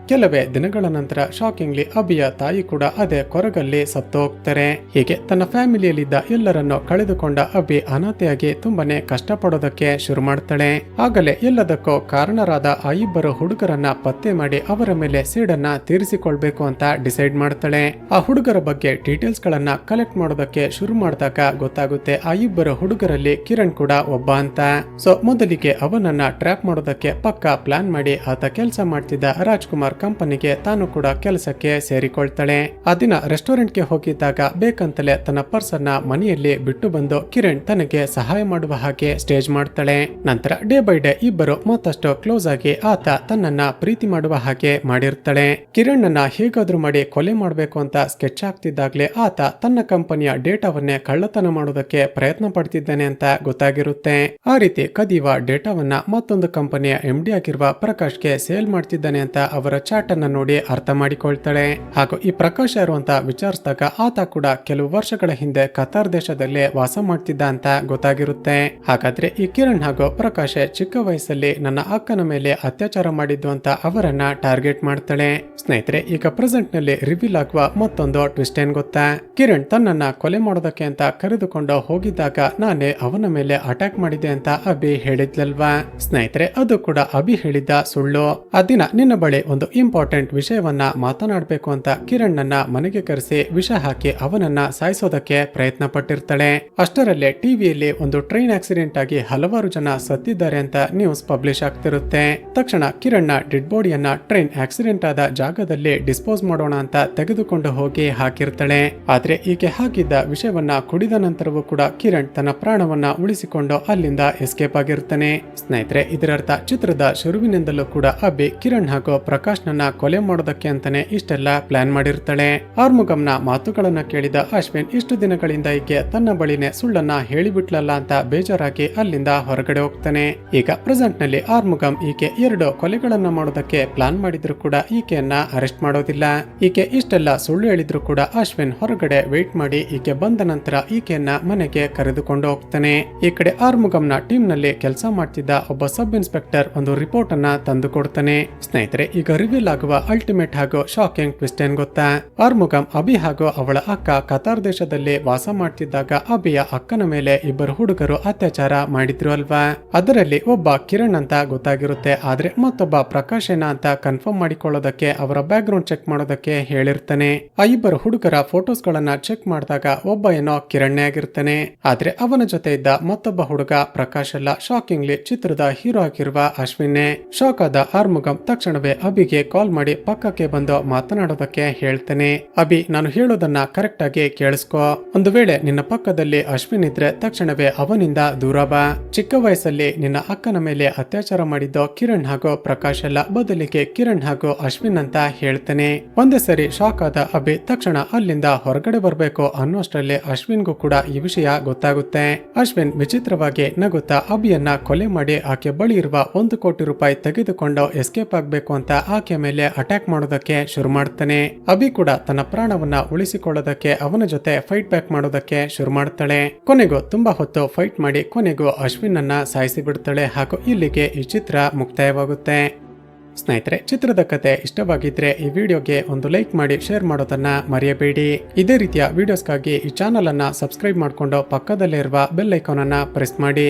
ಕೆಲವೇ ದಿನಗಳ ನಂತರ ಶಾಕಿಂಗ್ಲಿ ಅಭಿಯ ತಾಯಿ ಕೂಡ ಅದೇ ಕೊರಗಲ್ಲಿ ಸತ್ತು ಹೋಗ್ತಾರೆ. ಹೀಗೆ ತನ್ನ ಫ್ಯಾಮಿಲಿಯಲ್ಲಿದ್ದ ಎಲ್ಲರನ್ನು ಕಳೆದುಕೊಂಡ ಅಭಿ ಅನಾಥೆಯಾಗಿ ತುಂಬಾನೇ ಕಷ್ಟಪಡೋದಕ್ಕೆ ಶುರು ಮಾಡ್ತಾಳೆ. ಆಗಲೇ ಎಲ್ಲದಕ್ಕೂ ಕಾರಣರಾದ ಆ ಇಬ್ಬರು ಹುಡುಗರನ್ನ ಪತ್ತೆ ಮಾಡಿ ಅವರ ಮೇಲೆ ಸೇಡನ್ನ ತೀರಿಸಿಕೊಳ್ಬೇಕು ಅಂತ ಡಿಸೈಡ್ ಮಾಡ್ತಾಳೆ. ಆ ಹುಡುಗರ ಬಗ್ಗೆ ಡೀಟೇಲ್ಸ್ ಗಳನ್ನ ಕಲೆಕ್ಟ್ ಮಾಡೋದಕ್ಕೆ ಶುರು ಮಾಡಿದಾಗ ಗೊತ್ತಾಗುತ್ತೆ ಆ ಇಬ್ಬರು ಹುಡುಗರಲ್ಲಿ ಕಿರಣ್ ಕೂಡ ಒಬ್ಬ ಅಂತ. ಸೊ ಮೊದಲಿಗೆ ಅವನನ್ನ ಟ್ರ್ಯಾಪ್ ಮಾಡೋದಕ್ಕೆ ಪಕ್ಕಾ ಪ್ಲಾನ್ ಮಾಡಿ ಆತ ಕೆಲಸ ಮಾಡ್ತಿದ್ದ ರಾಜ್ಕುಮಾರ್ ಕಂಪನಿಗೆ ತಾನು ಕೂಡ ಕೆಲಸಕ್ಕೆ ಸೇರಿಕೊಳ್ತಾಳೆ. ಆ ದಿನ ರೆಸ್ಟೋರೆಂಟ್ಗೆ ಹೋಗಿದ್ದಾಗ ಬೇಕಂತಲೇ ತನ್ನ ಪರ್ಸ್ ಅನ್ನ ಮನೆಯಲ್ಲಿ ಬಿಟ್ಟು ಬಂದು ಕಿರಣ್ ತನಗೆ ಸಹಾಯ ಮಾಡುವ ಹಾಗೆ ಸ್ಟೇಜ್ ಮಾಡ್ತಾಳೆ. ನಂತರ ಡೇ ಬೈ ಡೇ ಇಬ್ಬರು ಮತ್ತಷ್ಟು ಕ್ಲೋಸ್ ಆಗಿ ಆತ ತನ್ನನ್ನ ಪ್ರೀತಿ ಮಾಡುವ ಹಾಗೆ ಮಾಡಿರ್ತಾಳೆ. ಕಿರಣ್ ಅನ್ನ ಹೇಗಾದ್ರೂ ಮಾಡಿ ಕೊಲೆ ಮಾಡಬೇಕು ಅಂತ ಸ್ಕೆಚ್ ಆಗ್ತಿದ್ದಾಗ್ಲೇ ಆತ ತನ್ನ ಕಂಪನಿಯ ಡೇಟಾವನ್ನೇ ಕಳ್ಳತನ ಮಾಡೋದಕ್ಕೆ ಪ್ರಯತ್ನ ಪಡ್ತಿದ್ದಾನೆ ಅಂತ ಗೊತ್ತಾಗಿರುತ್ತೆ. ಆ ರೀತಿ ಕದಿಯುವ ಡೇಟಾವನ್ನ ಮತ್ತೊಂದು ಕಂಪನಿಯ MD ಆಗಿರುವ ಪ್ರಕಾಶ್ಗೆ ಸೇಲ್ ಮಾಡ್ತಿದ್ದಾನೆ ಅಂತ ಅವರ ಚಾಟ್ ಅನ್ನ ನೋಡಿ ಅರ್ಥ ಮಾಡಿಕೊಳ್ತಾಳೆ. ಹಾಗೂ ಈ ಪ್ರಕಾಶ್ ಯಾರು ಅಂತ ವಿಚಾರಿಸಿದಾಗ ಆತ ಕೂಡ ಕೆಲವು ವರ್ಷಗಳ ಹಿಂದೆ ಕತಾರ್ ದೇಶದಲ್ಲೇ ವಾಸ ಮಾಡ್ತಿದ್ದ ಅಂತ ಗೊತ್ತಾಗಿರುತ್ತೆ. ಹಾಗಾದ್ರೆ ಈ ಕಿರಣ್ ಹಾಗೂ ಪ್ರಕಾಶ್ ಚಿಕ್ಕ ವಯಸ್ಸಲ್ಲಿ ನನ್ನ ಅಕ್ಕನ ಮೇಲೆ ಅತ್ಯಾಚಾರ ಮಾಡಿದ್ದು ಅಂತ ಅವರನ್ನ ಟಾರ್ಗೆಟ್ ಮಾಡ್ತಾಳೆ. ಸ್ನೇಹಿತರೆ, ಈಗ ಪ್ರೆಸೆಂಟ್ ನಲ್ಲಿ ರಿವೀಲ್ ಆಗುವ ಮತ್ತೊಂದು ಟ್ವಿಸ್ಟ್ ಏನ್ ಗೊತ್ತಾ? ಕಿರಣ್ ತನ್ನನ್ನ ಕೊಲೆ ಮಾಡೋದಕ್ಕೆ ಅಂತ ಕರೆದುಕೊಂಡು ಹೋಗಿದ್ದಾಗ ನಾನೇ ಅವನ ಮೇಲೆ ಅಟ್ಯಾಕ್ ಮಾಡಿದೆ ಅಂತ ಅಭಿ ಹೇಳಿದ್ಲಲ್ವಾ? ಸ್ನೇಹಿತರೆ, ಅದು ಕೂಡ ಅಭಿ ಹೇಳಿದ್ದ ಸುಳ್ಳು. ಆ ದಿನ ನಿನ್ನ ಬಳಿ ಒಂದು ಇಂಪಾರ್ಟೆಂಟ್ ವಿಷಯವನ್ನ ಮಾತನಾಡಬೇಕು ಅಂತ ಕಿರಣ್ ನನ್ನ ಮನೆಗೆ ಕರೆಸಿ ವಿಷ ಹಾಕಿ ಅವನನ್ನ ಸಾಯಿಸೋದಕ್ಕೆ ಪ್ರಯತ್ನ ಪಟ್ಟಿರ್ತಾಳೆ. ಅಷ್ಟರಲ್ಲೇ ಟಿವಿಯಲ್ಲಿ ಒಂದು ಟ್ರೈನ್ ಆಕ್ಸಿಡೆಂಟ್ ಆಗಿ ಹಲವಾರು ಜನ ಸತ್ತಿದ್ದಾರೆ ಅಂತ ನ್ಯೂಸ್ ಪಬ್ಲಿಷ್ ಆಗ್ತಿರುತ್ತೆ. ತಕ್ಷಣ ಕಿರಣ್ ನ ಡೆಡ್ ಬಾಡಿಯನ್ನ ಟ್ರೈನ್ ಆಕ್ಸಿಡೆಂಟ್ ಆದ ಜಾಗದಲ್ಲಿ ಡಿಸ್ಪೋಸ್ ಮಾಡೋಣ ಅಂತ ತೆಗೆದುಕೊಂಡು ಹೋಗಿ ಹಾಕಿರ್ತಾಳೆ. ಆದ್ರೆ ಈಕೆ ಹಾಕಿದ್ದ ವಿಷಯವನ್ನ ಕುಡಿದ ನಂತರವೂ ಕೂಡ ಕಿರಣ್ ತನ್ನ ಪ್ರಾಣವನ್ನ ಉಳಿಸಿಕೊಂಡು ಅಲ್ಲಿಂದ ಎಸ್ಕೇಪ್ ಆಗಿರ್ತಾನೆ. ಸ್ನೇಹಿತರೆ, ಇದರರ್ಥ ಚಿತ್ರದ ಶುರುವಿನಿಂದಲೂ ಕೂಡ ಅಭಿ ಕಿರಣ್ ಹಾಗೂ ಪ್ರಕಾಶ್ ನನ್ನ ಕೊಲೆ ಮಾಡೋದಕ್ಕೆ ಅಂತಾನೆ ಇಷ್ಟೆಲ್ಲ ಪ್ಲಾನ್ ಮಾಡಿರ್ತಾಳೆ. ಆರ್ಮುಗಂನ ಮಾತುಗಳನ್ನ ಕೇಳಿದ ಅಶ್ವಿನ್ ಇಷ್ಟು ದಿನಗಳಿಂದ ಈಕೆ ತನ್ನ ಬಳಿನೇ ಸುಳ್ಳನ್ನ ಹೇಳಿಬಿಟ್ಲಲ್ಲ ಅಂತ ಬೇಜಾರಾಗಿ ಅಲ್ಲಿಂದ ಹೊರಗಡೆ ಹೋಗ್ತಾನೆ. ಈಗ ಪ್ರೆಸೆಂಟ್ ನಲ್ಲಿ ಆರ್ಮುಗಂ ಈಕೆ 2 ಕೊಲೆಗಳನ್ನ ಮಾಡೋದಕ್ಕೆ ಪ್ಲಾನ್ ಮಾಡಿದ್ರು ಕೂಡ ಈಕೆಯನ್ನ ಅರೆಸ್ಟ್ ಮಾಡೋದಿಲ್ಲ. ಈಕೆ ಇಷ್ಟೆಲ್ಲ ಸುಳ್ಳು ಹೇಳಿದ್ರು ಕೂಡ ಅಶ್ವಿನ್ ಹೊರಗಡೆ ವೇಟ್ ಮಾಡಿ ಈಕೆ ಬಂದ ನಂತರ ಈಕೆಯನ್ನ ಮನೆಗೆ ಕರೆದುಕೊಂಡು ಹೋಗ್ತಾನೆ. ಈ ಕಡೆ ಆರ್ಮುಗಂನ ಟೀಮ್ ನಲ್ಲಿ ಕೆಲಸ ಮಾಡ್ತಿದ್ದ ಒಬ್ಬ ಸಬ್ ಇನ್ಸ್ಪೆಕ್ಟರ್ ಒಂದು ರಿಪೋರ್ಟ್ ಅನ್ನ ತಂದು ಕೊಡ್ತಾನೆ. ಸ್ನೇಹಿತರೆ, ಈಗ ರಿವೀಲ್ ಆಗುವ ಅಲ್ಟಿಮೇಟ್ ಹಾಗೂ ಶಾಕಿಂಗ್ ಟ್ವಿಸ್ಟ್ ಏನ್ ಗೊತ್ತಾ? ಆರ್ಮುಗಂ ಅಭಿ ಹಾಗೂ ಅವಳ ಅಕ್ಕ ಕತಾರ್ ದೇಶದಲ್ಲಿ ವಾಸ ಮಾಡ್ತಿದ್ದಾಗ ಅಭಿಯ ಅಕ್ಕನ ಮೇಲೆ ಇಬ್ಬರು ಹುಡುಗರು ಅತ್ಯಾಚಾರ ಮಾಡಿದ್ರು ಅಲ್ವಾ? ಅದರಲ್ಲಿ ಒಬ್ಬ ಕಿರಣ್ ಅಂತ ಗೊತ್ತಾಗಿರುತ್ತೆ. ಆದ್ರೆ ಮತ್ತೊಬ್ಬ ಪ್ರಕಾಶೇನ ಅಂತ ಕನ್ಫರ್ಮ್ ಮಾಡಿಕೊಳ್ಳೋದಕ್ಕೆ ಅವರ ಬ್ಯಾಕ್ ಗ್ರೌಂಡ್ ಚೆಕ್ ಮಾಡೋದಕ್ಕೆ ಹೇಳಿರ್ತಾನೆ. ಆ ಇಬ್ಬರು ಹುಡುಗರ ಫೋಟೋಸ್ ಗಳನ್ನ ಚೆಕ್ ಮಾಡಿದಾಗ ಒಬ್ಬ ಏನೋ ಕಿರಣ್ ಆಗಿರ್ತಾನೆ. ಆದ್ರೆ ಅವನ ಜೊತೆ ಇದ್ದ ಮತ್ತೊಬ್ಬ ಹುಡುಗ ಪ್ರಕಾಶ್ ಅಲ್ಲ, ಶಾಕಿಂಗ್ಲಿ ಚಿತ್ರದ ಹೀರೋ ಆಗಿರುವ ಅಶ್ವಿನ್ನೇ. ಶಾಕ್ ಆದ ಆರ್ಮುಗಂ ತಕ್ಷಣವೇ ಅಭಿಗೆ ಕಾಲ್ ಮಾಡಿ ಪಕ್ಕಕ್ಕೆ ಬಂದು ಮಾತನಾಡೋದಕ್ಕೆ ಹೇಳ್ತಾನೆ. ಅಭಿ, ನಾನು ಹೇಳೋದನ್ನ ಕರೆಕ್ಟ್ ಆಗಿ ಕೇಳಿಸ್ಕೋ. ಒಂದು ವೇಳೆ ನಿನ್ನ ಪಕ್ಕದಲ್ಲಿ ಅಶ್ವಿನ್ ಇದ್ರೆ ತಕ್ಷಣವೇ ಅವನಿಂದ ದೂರ ಬಾ. ಚಿಕ್ಕ ವಯಸ್ಸಲ್ಲಿ ನಿನ್ನ ಅಕ್ಕನ ಮೇಲೆ ಅತ್ಯಾಚಾರ ಮಾಡಿದ್ದು ಕಿರಣ್ ಹಾಗೂ ಪ್ರಕಾಶ್ ಅಲ್ಲ, ಬದಲಿಗೆ ಕಿರಣ್ ಹಾಗೂ ಅಶ್ವಿನ್ ಅಂತ ಹೇಳ್ತಾನೆ. ಒಂದೇ ಸರಿ ಶಾಕ್ ಆದ ಅಭಿ ತಕ್ಷಣ ಅಲ್ಲಿಂದ ಹೊರಗಡೆ ಬರ್ಬೇಕು ಅನ್ನೋಷ್ಟರಲ್ಲಿ ಅಶ್ವಿನ್ಗೂ ಕೂಡ ಈ ವಿಷಯ ಗೊತ್ತಾಗುತ್ತೆ. ಅಶ್ವಿನ್ ವಿಚಿತ್ರವಾಗಿ ನಗುತ್ತಾ ಅಭಿಯನ್ನ ಕೊಲೆ ಮಾಡಿ ಆಕೆ ಬಳಿ ಇರುವ 1 ಕೋಟಿ ರೂಪಾಯಿ ತೆಗೆದುಕೊಂಡು ಎಸ್ಕೇಪ್ ಆಗ್ಬೇಕು ಅಂತ ಆಕೆ ಮೇಲೆ ಅಟ್ಯಾಕ್ ಮಾಡೋದಕ್ಕೆ ಶುರು ಮಾಡ್ತಾನೆ. ಅಭಿ ಕೂಡ ತನ್ನ ಪ್ರಾಣವನ್ನ ಉಳಿಸಿಕೊಳ್ಳೋದಕ್ಕೆ ಅವನ ಜೊತೆ ಫೈಟ್ ಬ್ಯಾಕ್ ಮಾಡೋದಕ್ಕೆ ಶುರು ಮಾಡ್ತಾಳೆ. ಕೊನೆಗೂ ತುಂಬಾ ಹೊತ್ತು ಫೈಟ್ ಮಾಡಿ ಕೊನೆಗೂ ಅಶ್ವಿನ್ ಅನ್ನ ಸಾಯಿಸಿ ಬಿಡ್ತಾಳೆ. ಹಾಗೂ ಇಲ್ಲಿಗೆ ಈ ಚಿತ್ರ ಮುಕ್ತಾಯವಾಗುತ್ತೆ. ಸ್ನೇಹಿತರೆ, ಚಿತ್ರದ ಕತೆ ಇಷ್ಟವಾಗಿದ್ರೆ ಈ ವಿಡಿಯೋಗೆ ಒಂದು ಲೈಕ್ ಮಾಡಿ ಶೇರ್ ಮಾಡೋದನ್ನ ಮರೆಯಬೇಡಿ. ಇದೇ ರೀತಿಯ ವಿಡಿಯೋಸ್ಗಾಗಿ ಈ ಚಾನಲ್ ಅನ್ನ ಸಬ್ಸ್ಕ್ರೈಬ್ ಮಾಡಿಕೊಂಡು ಪಕ್ಕದಲ್ಲೇ ಇರುವ ಬೆಲ್ ಐಕಾನ್ ಅನ್ನ ಪ್ರೆಸ್ ಮಾಡಿ.